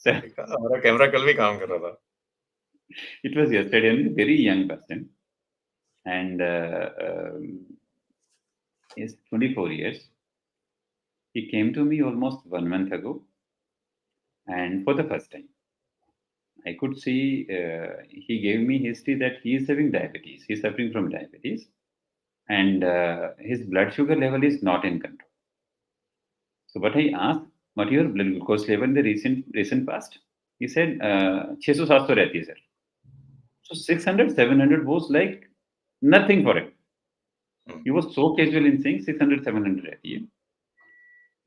So देखा, हमारा camera कल भी काम कर रहा था. it was yesterday only, very young person, and he's 24 years. He came to me almost 1 month ago, and for the first time, I could see he gave me history that he is having diabetes. He's suffering from diabetes, and his blood sugar level is not in control. So, what I asked, what your blood glucose level in the recent past? He said 600-700 रहती है, sir. So 600, 700 was like nothing for him. He was so casual in saying 600, 700 रहती है.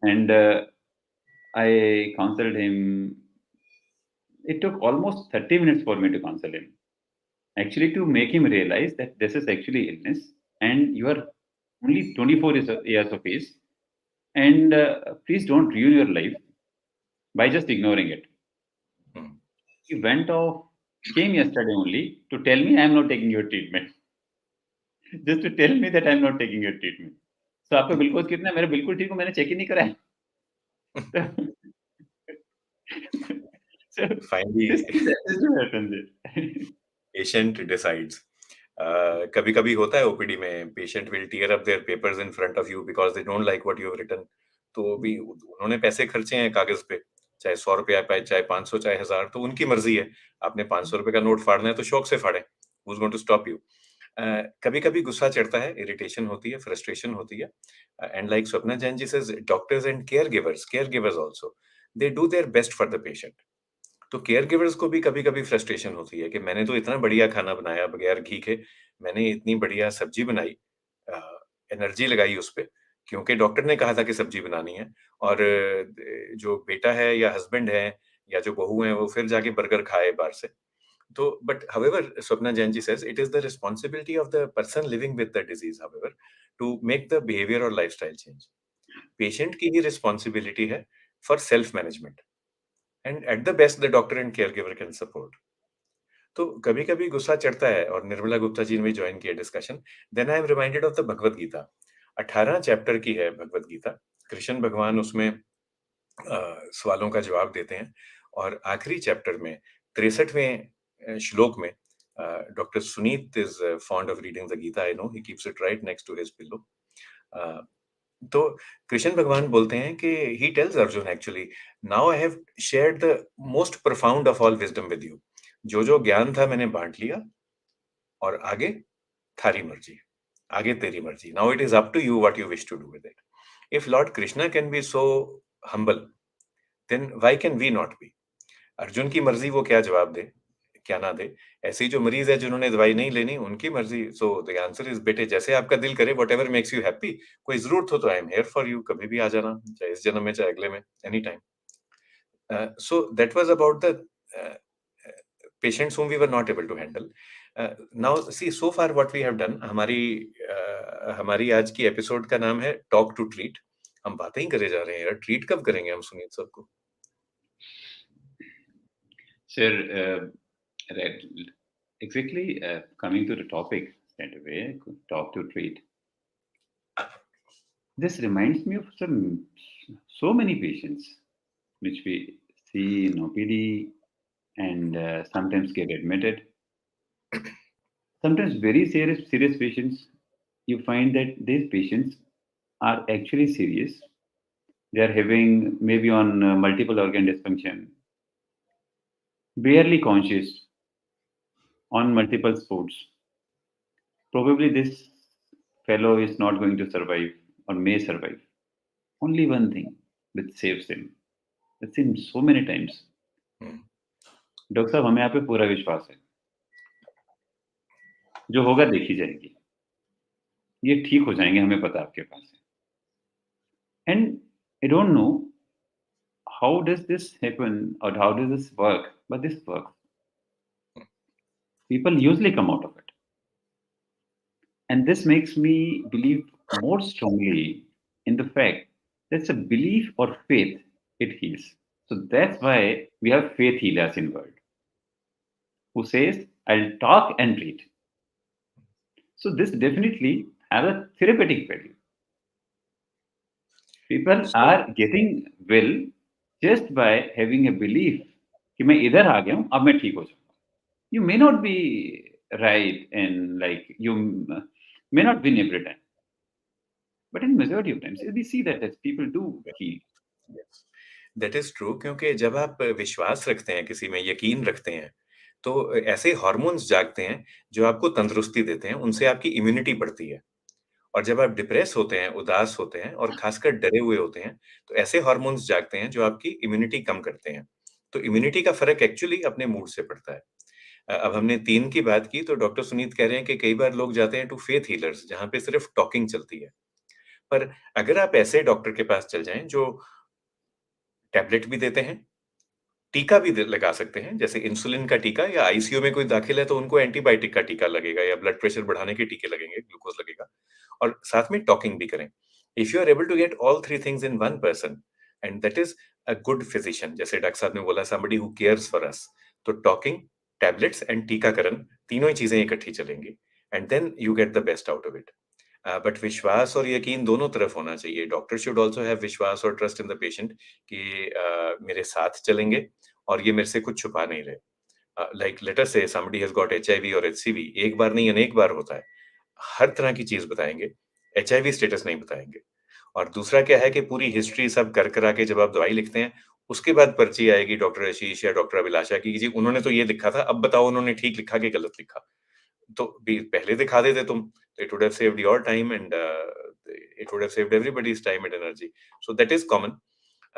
And I counseled him. It took almost 30 minutes for me to counsel him. Actually, to make him realize that this is actually illness and you are only 24 years of age. And please don't ruin your life by just ignoring it. He went off, came yesterday only to tell me I am not taking your treatment. Just to tell me that I am not taking your treatment. So आपका glucose कितना है? मेरा बिल्कुल ठीक हूँ, मैंने check ही नहीं करा है. So Finally, this is what happens. patient decides. कभी कभी होता है ओपीडी में, patient will tear up their papers in front of you because they don't like what you have written. तो भी उन्होंने पैसे खर्चे हैं कागज पे, चाहे 100 रुपया पाए, चाहे 500, चाहे 1000, तो उनकी मर्जी है. आपने 500 रुपए का नोट फाड़ना है तो शौक से फाड़े. Who is going to stop you? कभी कभी गुस्सा चढ़ता है, इरिटेशन होती है, फ्रस्ट्रेशन होती है. And like Swapna Jain ji says, doctors and care givers also, they do their best for the patient. तो केयर गिवर्स को भी कभी-कभी फ्रस्ट्रेशन होती है कि मैंने तो इतना बढ़िया खाना बनाया बगैर घी के, मैंने इतनी बढ़िया सब्जी बनाई, एनर्जी लगाई उस पे, क्योंकि डॉक्टर ने कहा था कि सब्जी बनानी है, और जो बेटा है या हस्बैंड है या जो बहू है वो फिर जाके बर्गर खाए बाहर से. तो but however Swapna Jain ji says it is the responsibility of the person living with the disease however to make the behaviour or lifestyle change. Patient की ही रिस्पांसिबिलिटी है for self management, and at the best the doctor and care giver can support. तो कभी-कभी गुस्सा चढ़ता है, और निर्मला गुप्ता जी ने भी जॉइन किया discussion. Then I am reminded of the Bhagavad Gita. 18 chapter की है भगवत गीता. कृष्ण भगवान उसमें सवालों का जवाब देते हैं, और आखिरी चैप्टर में 63वें श्लोक में, doctor Suneet is fond of reading the Gita, I know, he keeps it right next to his pillow. तो कृष्ण भगवान बोलते हैं कि he tells Arjun actually, now I have shared the most profound of all wisdom with you. जो ज्ञान था मैंने बांट लिया, और आगे थारी मर्जी, आगे तेरी मर्जी. Now it is up to you what you wish to do with it. If lord Krishna can be so humble, then why can we not be? Arjun की मर्जी वो क्या जवाब दे, क्या ना दे. ऐसे ही जो मरीज है जिन्होंने दवाई नहीं लेनी, उनकी मर्जी. सो द आंसर इज, बेटे जैसे आपका दिल करे, व्हाटएवर मेक्स यू हैप्पी. कोई जरूरत हो तो I am here for you, कभी भी आ जाना, चाहे इस जन्म में चाहे अगले में, any time. So that was about the patients whom we were not able to handle. Now see, so far what we have done, हमारी आज की एपिसोड का नाम है टॉक टू ट्रीट. हम बातें ही करे जा रहे हैं यार, ट्रीट कब करेंगे हम सुनीत सबको? Sir, right, exactly, coming to the topic straight away, talk to treat. This reminds me of so many patients which we see in OPD and sometimes get admitted. Sometimes very serious patients, you find that these patients are actually serious. They are having maybe on multiple organ dysfunction, barely conscious, on multiple sports. Probably this fellow is not going to survive or may survive. Only one thing which saves him. I've seen so many times. Doctor साहब, हमें आप पे पूरा विश्वास है, जो होगा देखी जाएगी, ये ठीक हो जाएंगे, हमें पता आपके पास है. And I don't know how does this happen or how does this work, but this works. People usually come out of it, and this makes me believe more strongly in the fact that's a belief or faith, it heals. So that's why we have faith healers in world. who says, I'll talk and treat. So this definitely has a therapeutic value. People are getting well just by having a belief कि मैं इधर आ गया हूँ, अब मैं ठीक हो जाऊंगा. You may not be right and like you may not win every time, but in majority of times we see that as people do heal. That is true, क्योंकि जब आप विश्वास रखते हैं किसी में, यकीन रखते हैं, तो ऐसे हार्मोन्स जागते हैं जो आपको तंदुरुस्ती देते हैं, उनसे आपकी इम्यूनिटी बढ़ती है। और जब आप डिप्रेस होते हैं, उदास होते हैं और खासकर डरे हुए होते हैं, तो ऐसे हार्मोन्स जागते हैं जो आपकी इम्यूनिटी कम करते हैं। तो इम्यूनिटी का फ़र्क एक्चुअली अपने मूड से पड़ता है। अब हमने 3 की बात की, तो डॉक्टर सुनीत कह रहे हैं कि कई बार लोग जाते हैं टू फेथ हीलर्स, जहाँ पे सिर्फ टॉकिंग चलती है। पर अगर आप ऐसे डॉक्टर के पास चल जाएँ जो टैबलेट भी देते हैं, टीका भी लगा सकते हैं, जैसे इंसुलिन का टीका, या आईसीयू में कोई दाखिल है तो उनको एंटीबायोटिक का टीका लगेगा या ब्लड प्रेशर बढ़ाने के टीके लगेंगे, ग्लूकोज लगेगा, और साथ में टॉकिंग भी करें। If you are able to get all three things in one person, and that is a good physician, जैसे डॉक्टर साहब ने बोला, somebody who cares for us, तो टॉकिंग, टैबलेट्स एंड टीकाकरण, तीनों ही चीजें इकट्ठी चलेंगी, and then you get the best out of it. But विश्वास और यकीन दोनों तरफ होना चाहिए। डॉक्टर शुड ऑल्सो हैव विश्वास और ट्रस्ट इन द पेशेंट कि मेरे साथ चलेंगे और ये मेरे से कुछ छुपा नहीं रहे। लाइक लेट अस से समबडी हैज गॉट एचआईवी और एचसीवी, एक बार नहीं अनेक बार होता है। हर तरह की चीज बताएंगे, एचआईवी स्टेटस नहीं बताएंगे। और दूसरा क्या है कि पूरी हिस्ट्री सब कर करा के जब आप दवाई लिखते हैं, उसके बाद पर्ची आएगी डॉक्टर आशीष या डॉक्टर अभिलाषा की, जी उन्होंने तो ये लिखा था, अब बताओ उन्होंने ठीक लिखा कि गलत लिखा। तो भी पहले दिखा देते तुम, तो it would have saved your time and it would have saved everybody's time and energy. So that is common.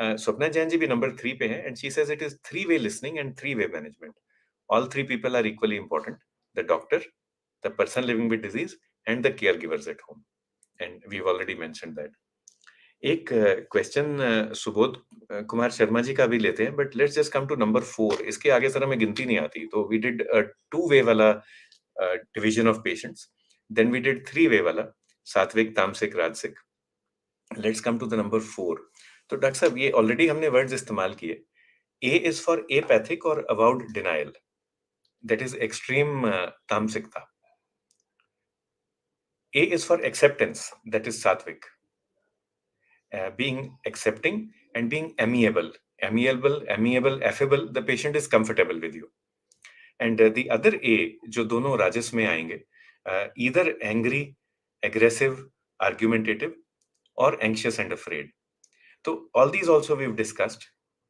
Swapna Jain ji भी नंबर 3 पे है, and she says it is three way listening and three way management. All three people are equally important, the doctor, the person living with disease, and the caregivers at home, and we have already mentioned that. एक question Subodh Kumar Sharma ji का भी लेते हैं, but let's just come to number 4। इसके आगे sir हमें गिनती नहीं आती, तो वी डिड टू वे वाला division of patients. Then we did three way वाला, सात्विक, तामसिक, राजसिक। Let's come to the number 4। तो डॉक्टर साहब ये ऑलरेडी हमने वर्ड्स इस्तेमाल किए। A is for apathic or avowed denial, that is extreme तामसिकता। A is for acceptance, that is sattvic, being accepting and being amiable, affable, the patient is comfortable with you. And the other A जो दोनों राजस में आएंगे, either angry, aggressive, argumentative, or anxious and afraid. So all these also we've discussed.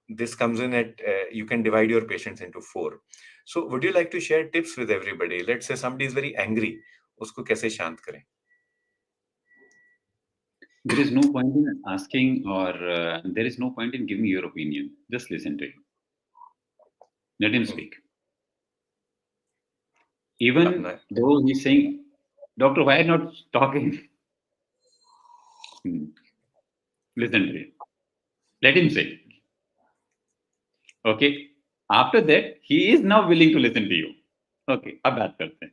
This comes in at, you can divide your patients into 4. So would you like to share tips with everybody? Let's say somebody is very angry, उसको कैसे शांत करें? There is no point in asking or there is no point in giving your opinion. Just listen to him. Let him speak. Even though he's saying, Doctor, why are you not talking? Listen to him. Let him say. Okay. After that, he is now willing to listen to you. Okay. अब बात करते हैं.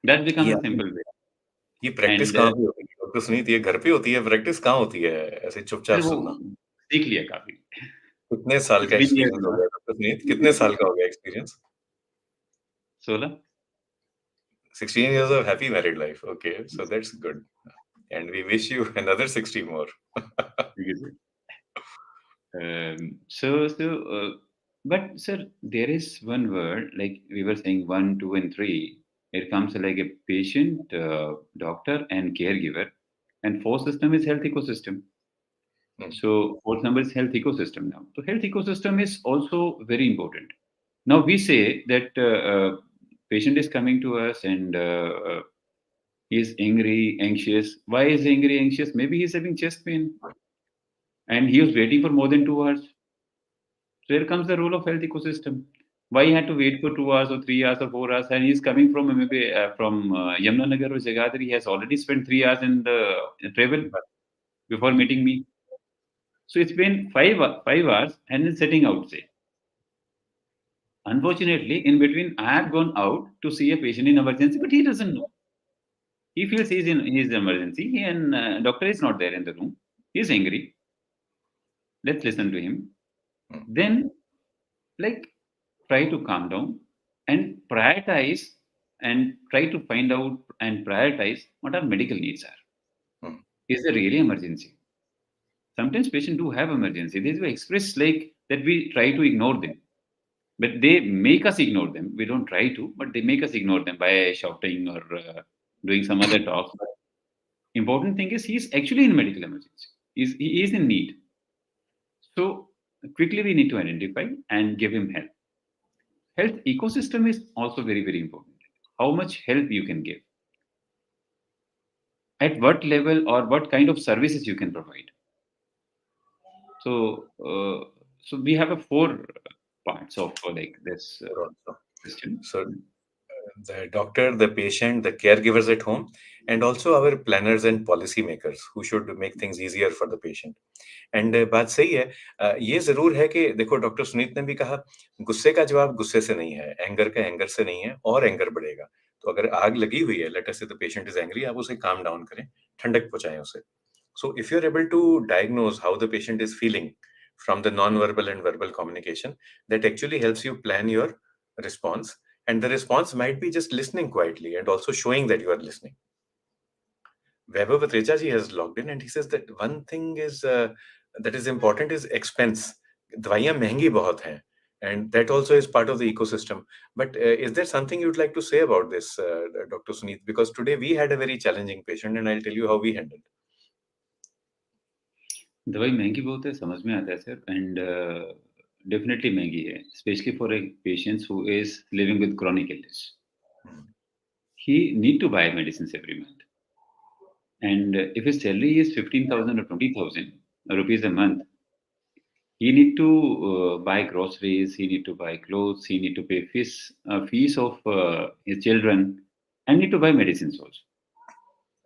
That becomes a simple way. ये practice कहाँ पे होती है doctor Sunit? ये घर पे होती है, प्रैक्टिस कहाँ होती है ऐसे चुपचाप सुनना? सीख लिया काफी। कितने साल का एक्सपीरियंस हो गया डॉक्टर सुनीत? कितने साल का हो गया experience? 16. 16 years of happy married life. Okay, so that's good. And we wish you another 60 more. But sir, there is one word, like we were saying 1, 2, and 3. It comes like a patient, doctor, and caregiver. And fourth system is health ecosystem. So fourth number is health ecosystem now. So health ecosystem is also very important. Now we say that patient is coming to us and he is angry, anxious. Why is he angry, anxious? Maybe he's having chest pain and he was waiting for more than 2 hours. So here comes the role of health ecosystem. Why he had to wait for 2 hours or 3 hours or 4 hours, and he's coming from maybe from Yamunanagar or Jagadhri. He has already spent 3 hours in the travel before meeting me. So it's been 5 hours and he's sitting out, say. Unfortunately, in between, I have gone out to see a patient in emergency, but he doesn't know. He feels he's in his emergency and doctor is not there in the room. He's angry. Let's listen to him. Then, like, try to calm down. and prioritize and try to find out and prioritize what our medical needs are. Hmm. Is there really emergency? Sometimes patients do have emergency. They do express like that we try to ignore them, but they make us ignore them. We don't try to, but they make us ignore them by shouting or doing some other talks. But important thing is he's actually in medical emergency. He is in need. So quickly we need to identify and give him help. Health ecosystem is also very, very important. How much help you can give, at what level or what kind of services you can provide. So, so we have a four parts of like this Also. question. So the doctor, the patient, the caregivers at home, and also our planners and policy makers who should make things easier for the patient. And बात सही है। ये ज़रूर है कि देखो doctor Sunit ने भी कहा, गुस्से का जवाब गुस्से से नहीं है, एंगर का एंगर से नहीं है और एंगर बढ़ेगा। तो अगर आग लगी हुई है, लेट अस से द पेशेंट इज़ एंग्री, आप उसे काम डाउन करें, ठंडक पहुँचाएँ उसे। So if you're able to diagnose how the patient is feeling from the non-verbal and verbal communication, that actually helps you plan your response. And the response might be just listening quietly and also showing that you are listening. Vaibhav Atreja ji has logged in and he says that one thing is that is important is expense. दवाइयाँ महंगी बहुत हैं, and that also is part of the ecosystem. But is there something you'd like to say about this, Dr. Suneet? Because today we had a very challenging patient, and I'll tell you how we handled. दवाई महंगी बहुत है, समझ में आता है sir, and definitely महंगी है, specially for a patients who is living with chronic illness. He need to buy medicines every month, and if his salary is 15,000 or 20,000 rupees a month, he need to buy groceries, he need to buy clothes, he need to pay fees of his children, and need to buy medicines also.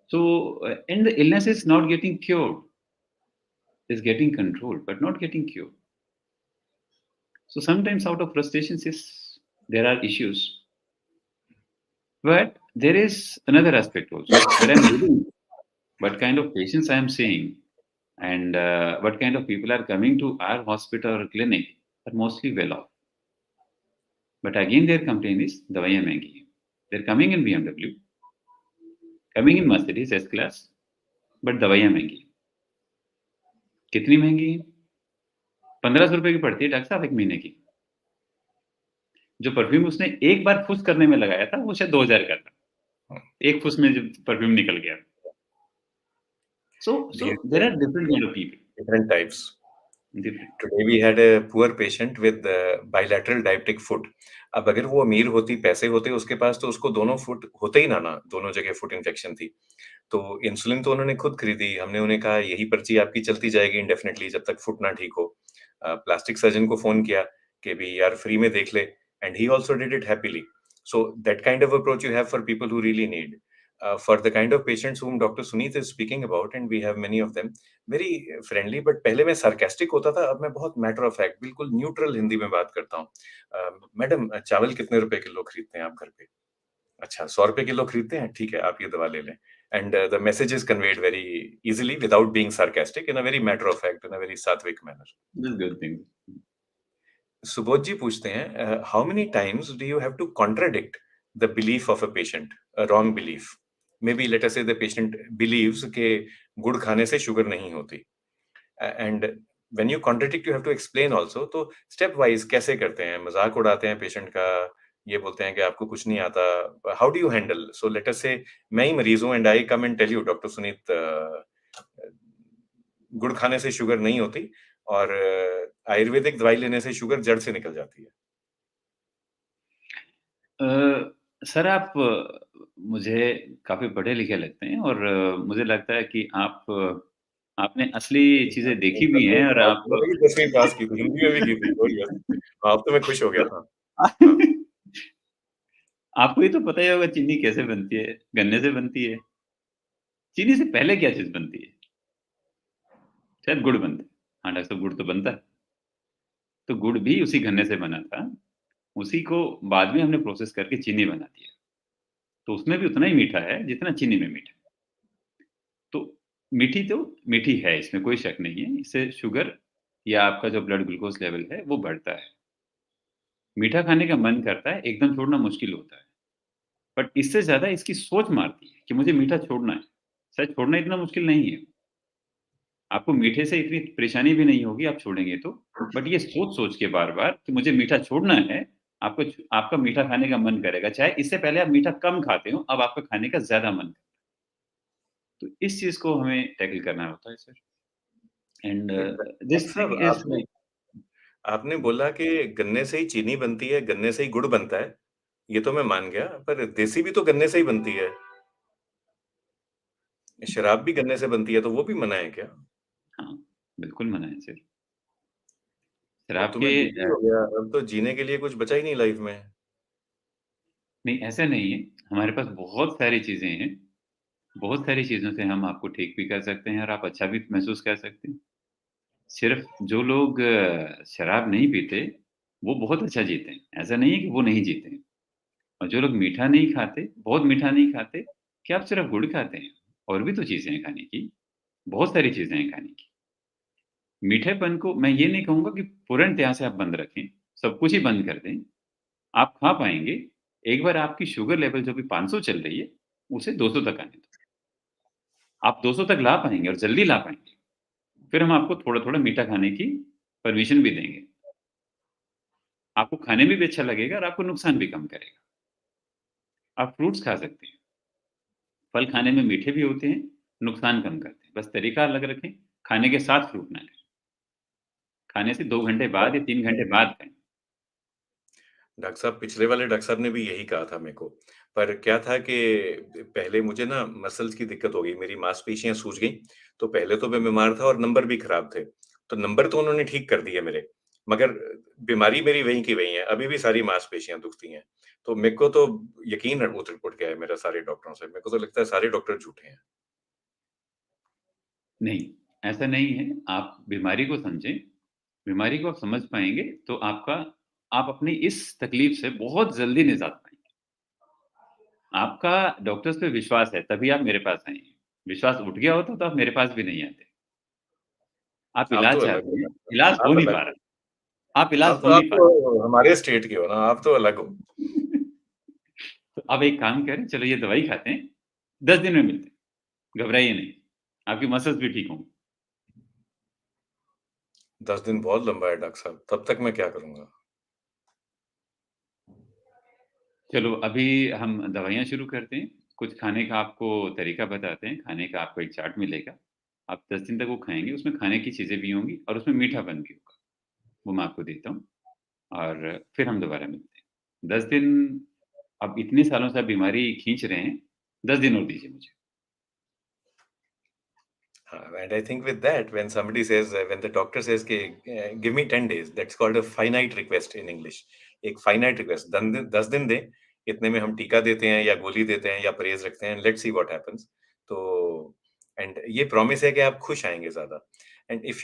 So and the illness is not getting cured, is getting controlled but not getting cured. So sometimes out of frustrations there are issues, but there is another aspect also where I'm reading what kind of patients I am seeing, and what kind of people are coming to our hospital or clinic are mostly well off. But again, their complaint is दवाइयाँ महंगी हैं. They're coming in BMW, coming in Mercedes S class, but दवाइयाँ महंगी हैं. कितनी महंगी हैं? 1500 रुपए की पड़ती है डॉक्टर साहब एक महीने की. जो परफ्यूम उसने एक बार फुस करने में लगाया था वो शायद 2000 का था. एक फुस में जो परफ्यूम निकल गया. So there are different kind of people. Different types. Different. Today we had a poor patient with bilateral diabetic foot. अब अगर वो अमीर होती, पैसे होते उसके पास, तो उसको दोनों फुट होते ही ना, दोनों जगह फुट इन्फेक्शन थी। तो इंसुलिन तो उन्होंने खुद खरीदी। हमने उन्हें कहा यही पर्ची आपकी चलती जाएगी इंडेफिनिटली जब तक फुट ना ठीक हो। प्लास्टिक सर्जन को फोन किया कि भी यार फ्री में देख ले, and he also did it happily. So that kind of approach you have for people who really need. For the kind of patients whom Dr. Suneet is speaking about, and we have many of them, very friendly. But पहले मैं sarcastic होता था, अब मैं बहुत matter of fact, बिल्कुल neutral Hindi में बात करता हूँ. मैडम चावल कितने रुपए किलो खरीदते हैं आप घर पे? अच्छा 100 रुपए किलो खरीदते हैं, ठीक है आप ये दवा ले लें. And the message is conveyed very easily without being sarcastic, in a very matter of fact, in a very sattvic manner. That's good thing. Subodh जी पूछते हैं, how many times do you have to contradict the belief of a patient, a wrong belief? Maybe let us say the patient believes कि गुड़ खाने से sugar नहीं होती, and when you contradict you have to explain also. तो step wise कैसे करते हैं? मजाक उड़ाते हैं पेशेंट का, ये बोलते हैं कि आपको कुछ नहीं आता. How do you handle? So let us say मैं ही मरीज हूँ and I come and tell you, Dr. Suneet, गुड़ खाने से शुगर नहीं होती और आयुर्वेदिक दवाई लेने से शुगर जड़ से निकल जाती है. सर आप मुझे काफ़ी पढ़े लिखे लगते हैं और मुझे लगता है कि आपने असली चीज़ें देखी भी हैं और आप 10वीं पास की थी, हिंदी में भी की थी. अब तो मैं खुश हो गया था. आपको ये तो पता ही होगा चीनी कैसे बनती है, गन्ने से बनती है. चीनी से पहले क्या चीज़ बनती है? शायद गुड़ बनता है. हाँ, डॉक्टर साहब गुड़ तो बनता है. तो गुड़ भी उसी गन्ने से बना था. उसी को बाद में हमने प्रोसेस करके चीनी बना दिया. तो उसमें भी उतना ही मीठा है जितना चीनी में मीठा है. तो मीठी है, इसमें कोई शक नहीं है. इससे शुगर या आपका जो ब्लड ग्लूकोज लेवल है वो बढ़ता है. मीठा खाने का मन करता है, एकदम छोड़ना मुश्किल होता है। बट इससे ज़्यादा इसकी सोच मारती है कि मुझे मीठा छोड़ना है। शायद छोड़ना इतना मुश्किल नहीं है। आपको मीठे से इतनी परेशानी भी नहीं होगी आप छोड़ेंगे तो। बट ये सोच-सोच के बार-बार कि मुझे मीठा छोड़ना है, आपका मीठा खाने का मन करेगा। चाहे इससे पहले आप मीठा कम खाते हो, अब आपका खाने का ज़्यादा मन। तो इस चीज़ को हमें टैकल करना होता है सर। एंड डॉक्टर दिस साहब, थिंग इज़ आपने लाइक आपने बोला कि गन्ने से ही चीनी बनती है, गन्ने से ही गुड़ बनता है। ये तो मैं मान गया, पर देसी भी तो गन्ने से ही बनती है। शराब भी गन्ने से बनती है, तो वो भी मना है क्या? हाँ, बिल्कुल मना है सर। तब शराब तो के मैं दुखी हो गया, अब तो जीने के लिए कुछ बचा ही नहीं लाइफ में। नहीं ऐसा नहीं है, हमारे पास बहुत सारी चीज़ें हैं, बहुत सारी चीज़ों से हम आपको ठीक भी कर सकते हैं और आप अच्छा भी महसूस कर सकते हैं। सिर्फ़ जो लोग शराब नहीं पीते, वो बहुत अच्छा जीते हैं, ऐसा नहीं है कि वो नहीं जीते हैं। और जो लोग मीठा नहीं खाते, बहुत मीठा नहीं खाते, क्या आप सिर्फ़ गुड़ खाते हैं? और भी तो चीज़ें हैं खाने की, बहुत सारी चीज़ें हैं खाने की। मीठेपन को मैं ये नहीं कहूँगा कि पूर्णतः से आप बंद रखें, सब कुछ ही बंद कर दें। आप खा पाएँगे, एक बार आपकी शुगर लेवल जो अभी 500 चल रही है, उसे 200 तक आने दो। आप 200 तक ला पाएँगे और जल्दी ला पाएँगे। फिर हम आपको थोड़ा-थोड़ा मीठा खाने की परमिशन भी देंगे। आपको खाने में भी अच्छा लगेगा और आपको नुकसान भी कम करेगा। आप फ्रूट्स खा सकते हैं। फल खाने में मीठे भी होते हैं, नुकसान कम करते हैं। बस तरीका अलग रखें, खाने के साथ फ्रूट ना लें। खाने से 2 घंटे बाद या 3 घंटे बाद खाएँ। डॉक्टर साहब, पिछले वाले डॉक्टर साहब ने भी यही कहा था मेरे को। पर क्या था कि पहले मुझे ना मसल्स की दिक्कत हो गई, मेरी मांसपेशियाँ सूज गईं, तो पहले तो मैं बीमार था और नंबर भी खराब थे। तो नंबर तो उन्होंने ठीक कर दिए मेरे, मगर बीमारी मेरी वहीं की वहीं है, अभी भी सारी मांसपेशियाँ दुखती हैं। तो मेरे को तो यकीन उठ गया है मेरा सारे डॉक्टरों से, मेरे को तो लगता है सारे डॉक्टर झूठे हैं। नहीं, ऐसा नहीं है। आप बीमारी को समझें, बीमारी को आप समझ पाएँगे तो आप अपनी इस तकलीफ से बहुत जल्दी निजात पाएँगे। आपका डॉक्टर्स पे विश्वास है, तभी आप मेरे पास आए हैं। विश्वास उठ गया होता तो आप मेरे पास भी नहीं आते। आप आप तो इलाज अलग हो चाहते हैं, डॉक्टर इलाज साहब, हो आप नहीं अलग पा हो। रहा। आप इलाज आप हो नहीं पा रहे। तो हमारे स्टेट के हो ना, आप तो अलग हो। तो आप एक काम करें, चलो ये दवाई खाते हैं, 10 दिन में मिलते हैं, घबराइए नहीं, आपकी मसल्स भी ठीक होंगी। 10 दिन बहुत लंबा है डॉक्टर साहब, तब तक मैं क्या करूँगा? चलो अभी हम दवाइयाँ शुरू करते हैं, कुछ खाने का आपको तरीका बताते हैं, खाने का आपको एक चार्ट मिलेगा। आप 10 दिन तक वो खाएँगे, उसमें खाने की चीज़ें भी होंगी और उसमें मीठापन भी होगा, वो मैं आपको देता हूँ और फिर हम दोबारा मिलते हैं। 10 दिन अब इतने सालों से आप बीमारी खींच रहे हैं, 10 दिन और दीजिए मुझे। And I think with that, when somebody says, when the doctor says, give me 10 days, that's called a finite request in English. एक finite request, 10 दिन दें, इतने में हम टीका देते हैं या गोली देते हैं या परहेज रखते हैं, let's see what happens. तो, and ये promise है कि आप खुश आएंगे ज़्यादा. And if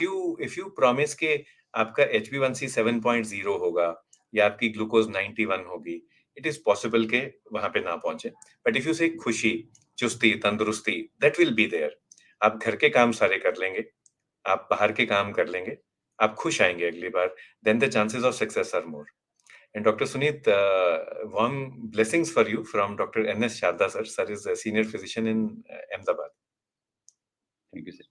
you promise कि आपका HbA1c 7.0 होगा या आपकी ग्लूकोज 91 होगी, it is possible कि वहाँ पे ना पहुंचे. But if you say खुशी, चुस्ती, तंदुरुस्ती, that will be there. आप घर के काम सारे कर लेंगे, आप बाहर के काम कर लेंगे, आप खुश आएँगे अगली बार, then the chances of success are more. And Dr. Suneet, warm blessings for you from Dr. N.S. Sharda sir. Sir is a senior physician in Ahmedabad. Thank you sir.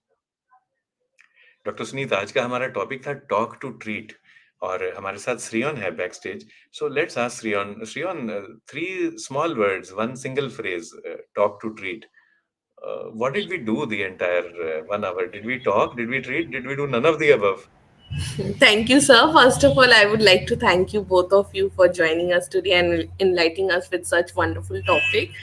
Doctor Sunit, आज का हमारा टॉपिक था talk to treat और हमारे साथ श्रियन है backstage. So let's ask Shriyan, 3 small words, 1 single phrase, talk to treat. What did we do the entire 1 hour? Did we talk? Did we treat? Did we do none of the above? Thank you, sir. First of all, I would like to thank you, both of you, for joining us today and enlightening us with such wonderful topic.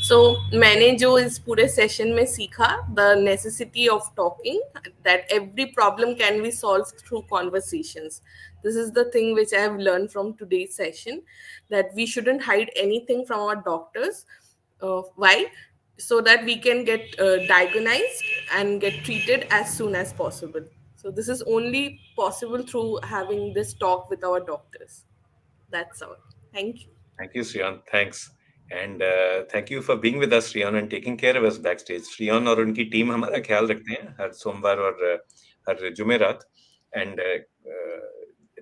So, मैंने जो इस पूरे session में सीखा, the necessity of talking, that every problem can be solved through conversations. This is the thing which I have learned from today's session, that we shouldn't hide anything from our doctors. Why? So that we can get diagnosed and get treated as soon as possible. So this is only possible through having this talk with our doctors. That's all. Thank you. Thank you, Shriyan. Thanks. And thank you for being with us, Shriyan, and taking care of us backstage. Shriyan और उनकी team हमारा ख्याल रखते हैं हर सोमवार और हर जुमेरात. And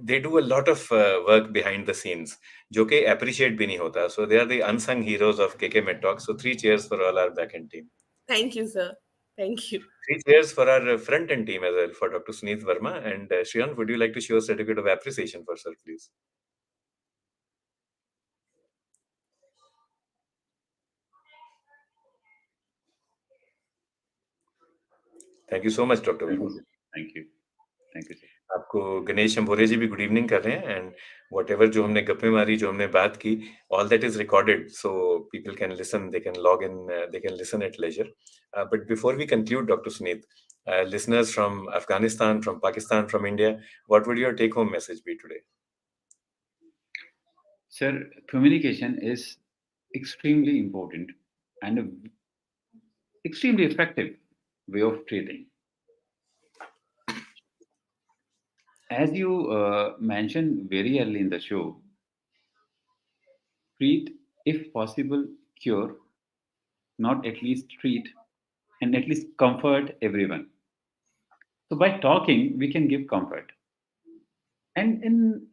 they do a lot of work behind the scenes, जो कि appreciate भी नहीं होता. So they are the unsung heroes of KK Med Talk. So 3 cheers for all our back-end team. Thank you, sir. Thank you. 3 cheers for our front-end team as well, for Dr. Suneet Verma. And Shriyant, would you like to show a certificate of appreciation for sir, please? Thank you so much, Dr. Verma. Thank you. Thank you, sir. आपको गणेश शंभोरे जी भी good evening कर रहे हैं. And whatever जो हमने गप्पे मारी, जो हमने बात की, all that is recorded, so people can listen, they can log in, they can listen at leisure. But before we conclude, Dr. Suneet, listeners from Afghanistan, from Pakistan, from India, what would your take-home message be today? Sir, communication is extremely important and an extremely effective way of treating. As you mentioned very early in the show, treat, if possible, cure, not at least treat, and at least comfort everyone. So by talking, we can give comfort. And in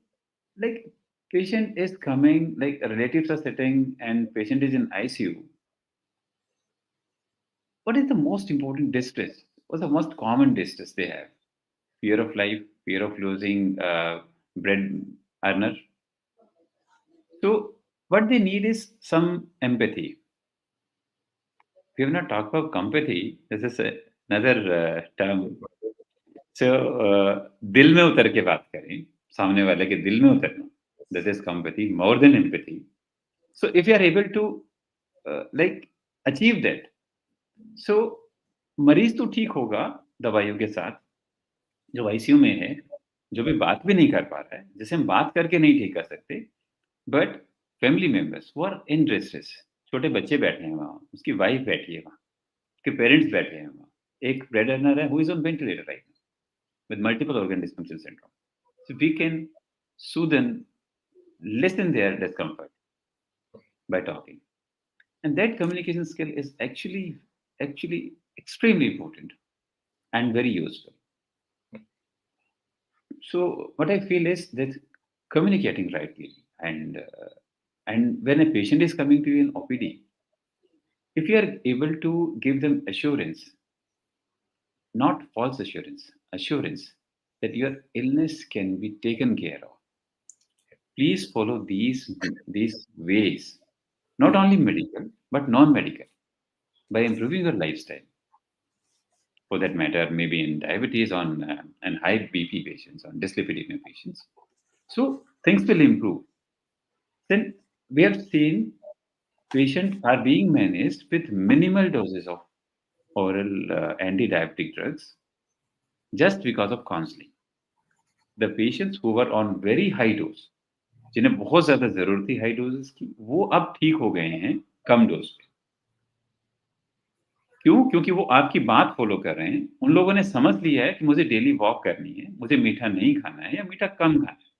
like patient is coming, like relatives are sitting and patient is in ICU. What is the most important distress? What's the most common distress they have? Fear of life, fear of losing bread earner. So what they need is some empathy. We have not talked about compathy. This is another term. So दिल में उतर के बात करें, सामने वाले के दिल में उतरना. That is compathy, more than empathy. So if you are able to like achieve that, so मरीज तो ठीक होगा दवाइयों के साथ, जो आईसीयू में है, जो भी बात भी नहीं कर पा रहा है, जिसे हम बात करके नहीं ठीक कर सकते, बट फैमिली मेंबर्स वो आर इन डिस्ट्रेस. छोटे बच्चे बैठे हैं वहाँ, उसकी वाइफ बैठी है वहाँ, उसके पेरेंट्स बैठे हैं वहाँ, एक ब्रेड अर्नर है who is on ventilator right now with multiple organ dysfunction syndrome. So we can soothe and lessen their discomfort by talking, and that communication skill is actually extremely important and very useful. So what I feel is that communicating rightly, and when a patient is coming to you in OPD, if you are able to give them assurance, not false assurance that your illness can be taken care of, please follow these ways, not only medical but non-medical, by improving your lifestyle. For that matter, maybe in diabetes and high BP patients, on dyslipidemia patients. So things will improve. Then we have seen patients are being managed with minimal doses of oral anti-diabetic drugs just because of counseling. The patients who were on very high dose, जिन्हें बहुत ज्यादा जरूरत थी high doses की, वो अब ठीक हो गए हैं कम डोज पे. क्यों? क्योंकि वो आपकी बात फॉलो कर रहे हैं. उन लोगों ने समझ लिया है कि मुझे डेली वॉक करनी है, मुझे मीठा नहीं खाना है या मीठा कम खाना है.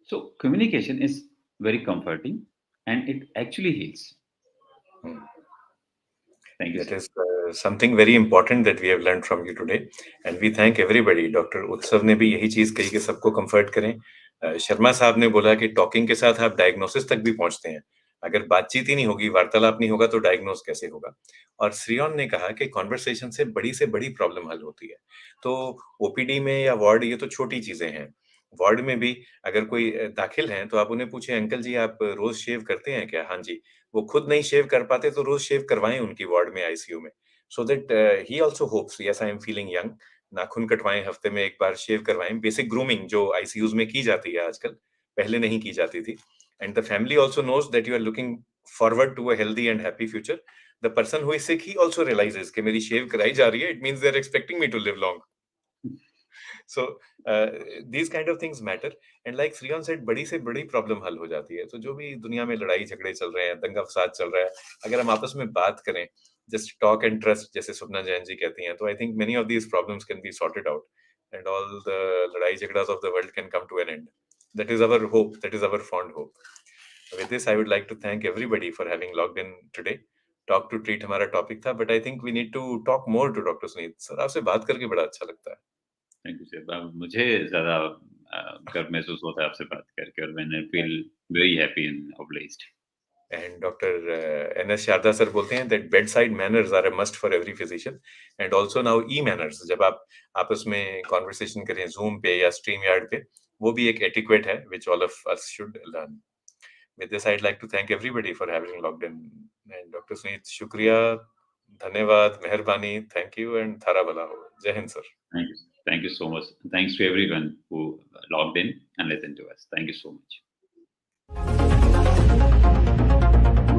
So communication is very comforting and it actually heals. Thank you. That is something very important that we have learned from you today, and we thank everybody. Dr. Utsav ने भी यही चीज कही कि सबको कंफर्ट करें. शर्मा साहब ने बोला कि टॉकिंग के साथ आप डायग्नोसिस तक भी पहुंचते हैं. अगर बातचीत ही नहीं होगी, वार्तालाप नहीं होगा, तो डायग्नोस कैसे होगा? और श्रीयन ने कहा कि कॉन्वर्सेशन से बड़ी प्रॉब्लम हल होती है. तो ओपीडी में या वार्ड, ये तो छोटी चीजें हैं. वार्ड में भी अगर कोई दाखिल हैं तो आप उन्हें पूछें, अंकल जी आप रोज शेव करते हैं क्या? हाँ जी. वो खुद नहीं शेव कर पाते तो रोज शेव करवाएं उनकी वार्ड में आईसीयू में, so that he also hopes yes I am feeling young. नाखून कटवाएं, हफ्ते में एक बार शेव करवाएं. बेसिक ग्रूमिंग जो आईसीयूज में की जाती है आजकल, पहले नहीं की जाती थी. And the family also knows that you are looking forward to a healthy and happy future. The person who is sick he also realizes कि मेरी शेव कराई जा रही है, it means they are expecting me to live long. So these kind of things matter, and like Sriyan said, बड़ी से बड़ी problem हल हो जाती है. तो जो भी दुनिया में लड़ाई झगड़े चल रहे हैं, दंगा फसाद चल रहा है, अगर हम आपस में बात करें, just talk and trust, जैसे स्वप्ना जैन जी कहती हैं, तो I think many of these problems can be sorted out, and all the लड़ाई झगड़ाs of the world can come to an end. That is our hope. That is our fond hope. With this, I would like to thank everybody for having logged in today. Talk to treat हमारा topic था, but I think we need to talk more to Dr. Suneet. Sir, आपसे बात करके बड़ा अच्छा लगता है. Thank you sir. मुझे ज़्यादा गर्व महसूस होता है आपसे बात करके और मैंने feel very happy and obliged. And Dr. N.S. Sharda sir बोलते हैं that bedside manners are a must for every physician, and also now e-manners, जब आप आपस में conversation करें Zoom पे या StreamYard पे, वो भी एक etiquette है which all of us should learn. With this, I'd like to thank everybody for having logged in. And Dr. Sunit, शुक्रिया, धन्यवाद, मेहरबानी, thank you, and थारा भला हो। जय Hind sir. Thank you. Thank you so much. Thanks to everyone who logged in and listened to us. Thank you so much.